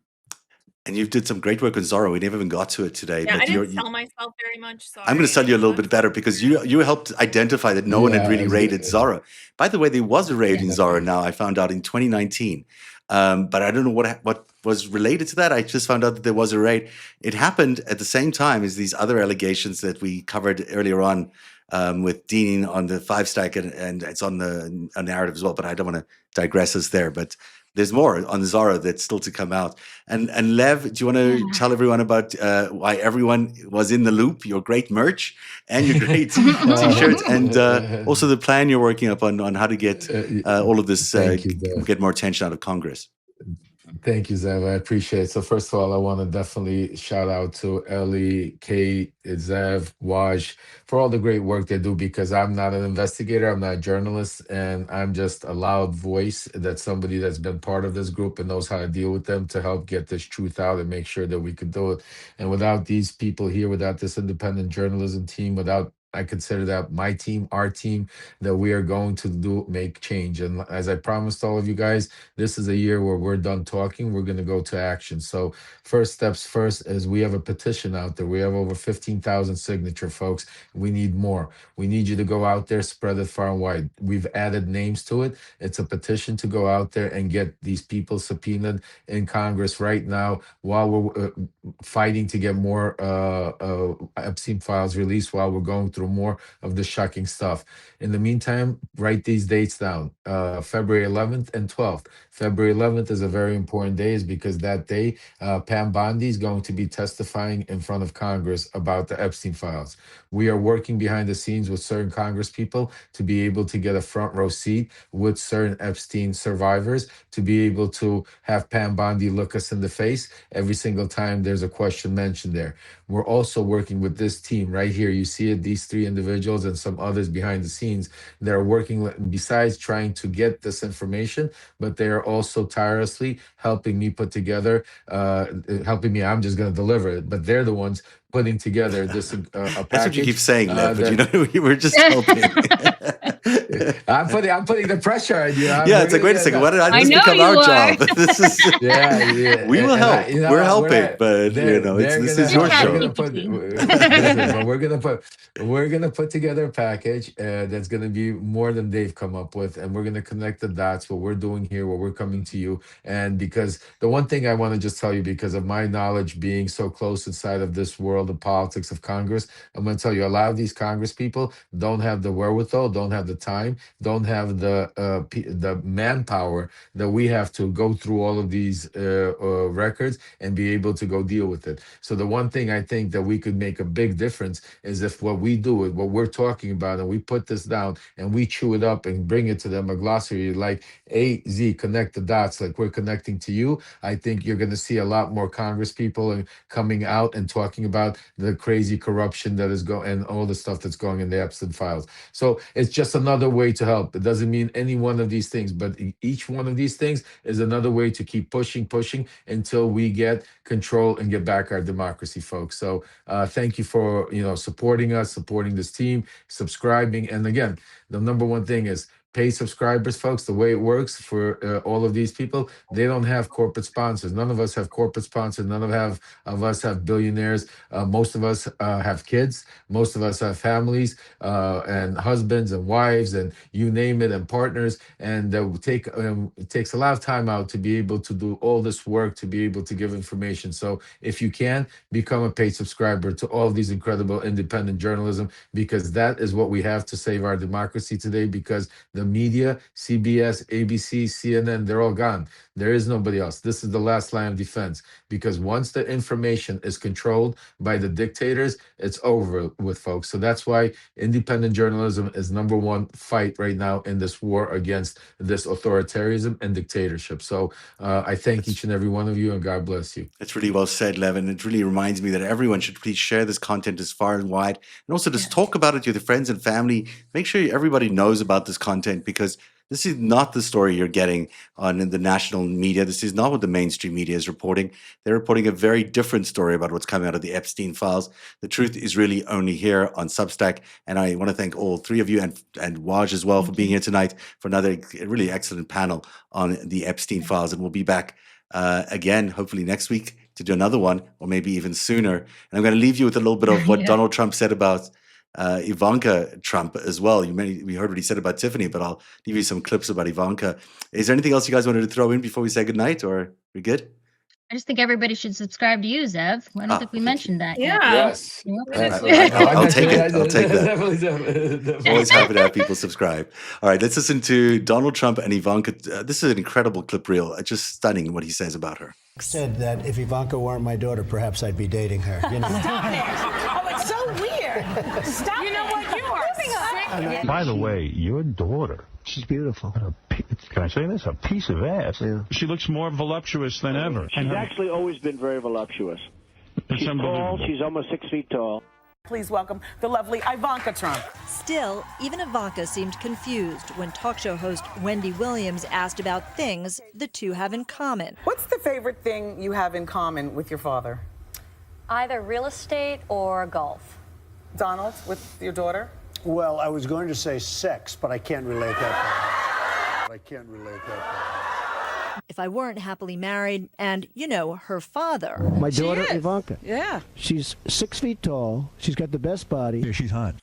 And you did some great work on Zorro. We never even got to it today. Yeah, I didn't sell myself very much. Sorry. I'm going to sell you a little bit better, because you helped identify that no one had really raided Zorro. By the way, there was a raid in Zorro now, I found out, in 2019. But I don't know what was related to that. I just found out that there was a raid. It happened at the same time as these other allegations that we covered earlier on with Dean on the 5-stack, and it's on the narrative as well. But I don't want to digress us there. But there's more on Zara that's still to come out. And Lev, do you want to tell everyone about why everyone was in the loop, your great merch and your great T-shirts, and also the plan you're working up on how to get all of this, get more attention out of Congress? Thank you, Zev. I appreciate it. So first of all, I want to definitely shout out to Ellie, Kate, Zev, Waj for all the great work they do, because I'm not an investigator, I'm not a journalist, and I'm just a loud voice that's somebody that's been part of this group and knows how to deal with them to help get this truth out and make sure that we could do it. And without these people here, without this independent journalism team, without, I consider that my team, our team, that we are going to make change. And as I promised all of you guys, this is a year where we're done talking, we're going to go to action. So first steps first is we have a petition out there. We have over 15,000 signature, folks. We need more. We need you to go out there, spread it far and wide. We've added names to it. It's a petition to go out there and get these people subpoenaed in Congress right now while we're fighting to get more Epstein files released, while we're going through more of the shocking stuff. In the meantime, write these dates down, February 11th and 12th. February 11th is a very important day, is because that day, Pam Bondi is going to be testifying in front of Congress about the Epstein files. We are working behind the scenes with certain Congress people to be able to get a front row seat with certain Epstein survivors, to be able to have Pam Bondi look us in the face every single time there's a question mentioned there. We're also working with this team right here. You see it, these 3 individuals and some others behind the scenes that are working besides trying to get this information, but they are also tirelessly helping me put together, I'm just going to deliver it, but they're the ones putting together this a package. That's what you keep saying, Lev, but you know, we were just helping. I'm putting the pressure on you. It's like, wait a second, what did this become our job? This is we will help. We're helping, but this is your show. We're gonna put together a package that's gonna be more than they've come up with, and we're gonna connect the dots, what we're doing here, what we're coming to you. And because the one thing I want to just tell you, because of my knowledge being so close inside of this world of politics of Congress, I'm going to tell you, a lot of these Congress people don't have the wherewithal, don't have the time, don't have the manpower that we have to go through all of these records and be able to go deal with it. So the one thing I think that we could make a big difference is if what we do, what we're talking about, and we put this down and we chew it up and bring it to them, a glossary like A, Z, connect the dots, like we're connecting to you. I think you're going to see a lot more Congress people and coming out and talking about the crazy corruption that is going and all the stuff that's going in the Epstein files. So it's just another way to help. It doesn't mean any one of these things, but each one of these things is another way to keep pushing until we get control and get back our democracy, folks. So thank you for supporting us, supporting this team, subscribing. And again, the number one thing is paid subscribers, folks. The way it works for all of these people, they don't have corporate sponsors. None of us have corporate sponsors. None of us have billionaires. Most of us have kids. Most of us have families and husbands and wives and you name it, and partners. And it takes a lot of time out to be able to do all this work, to be able to give information. So if you can, become a paid subscriber to all of these incredible independent journalism, because that is what we have to save our democracy today, because the media, CBS, ABC, CNN, they're all gone. There is nobody else. This is the last line of defense, because once the information is controlled by the dictators, it's over with, folks. So that's why independent journalism is number one fight right now in this war against this authoritarianism and dictatorship. So I thank each and every one of you, and God bless you. That's really well said, Lev. And it really reminds me that everyone should please share this content as far and wide, and also just talk about it to your friends and family. Make sure everybody knows about this content, because this is not the story you're getting on the national media. This is not what the mainstream media is reporting. They're reporting a very different story about what's coming out of the Epstein files. The truth is really only here on Substack. And I want to thank all 3 of you, and Waj as well, for being here tonight for another really excellent panel on the Epstein files. And we'll be back again, hopefully next week, to do another one, or maybe even sooner. And I'm going to leave you with a little bit of what Donald Trump said about Ivanka Trump as well. We heard what he said about Tiffany, but I'll give you some clips about Ivanka. Is there anything else you guys wanted to throw in before we say goodnight, or we good? I just think everybody should subscribe to you, Zev. I don't think we mentioned that yet. Yes. I'll take it. I'll take that. Definitely. Always happy to have people subscribe. All right, let's listen to Donald Trump and Ivanka. This is an incredible clip reel. Just stunning what he says about her. Said that if Ivanka weren't my daughter, perhaps I'd be dating her. You know? Stop it! Oh, it's so weird. Stop. You know what? You are sick. By the way, your daughter. She's beautiful. Can I say this? A piece of ass. Yeah. She looks more voluptuous than ever. She's actually always been very voluptuous. She's tall. She's almost 6 feet tall. Please welcome the lovely Ivanka Trump. Still, even Ivanka seemed confused when talk show host Wendy Williams asked about things the two have in common. What's the favorite thing you have in common with your father? Either real estate or golf. Donald, with your daughter? Well, I was going to say sex, but I can't relate that. If I weren't happily married and, her father. My daughter, Ivanka. Yeah. She's 6 feet tall. She's got the best body. Yeah, she's hot.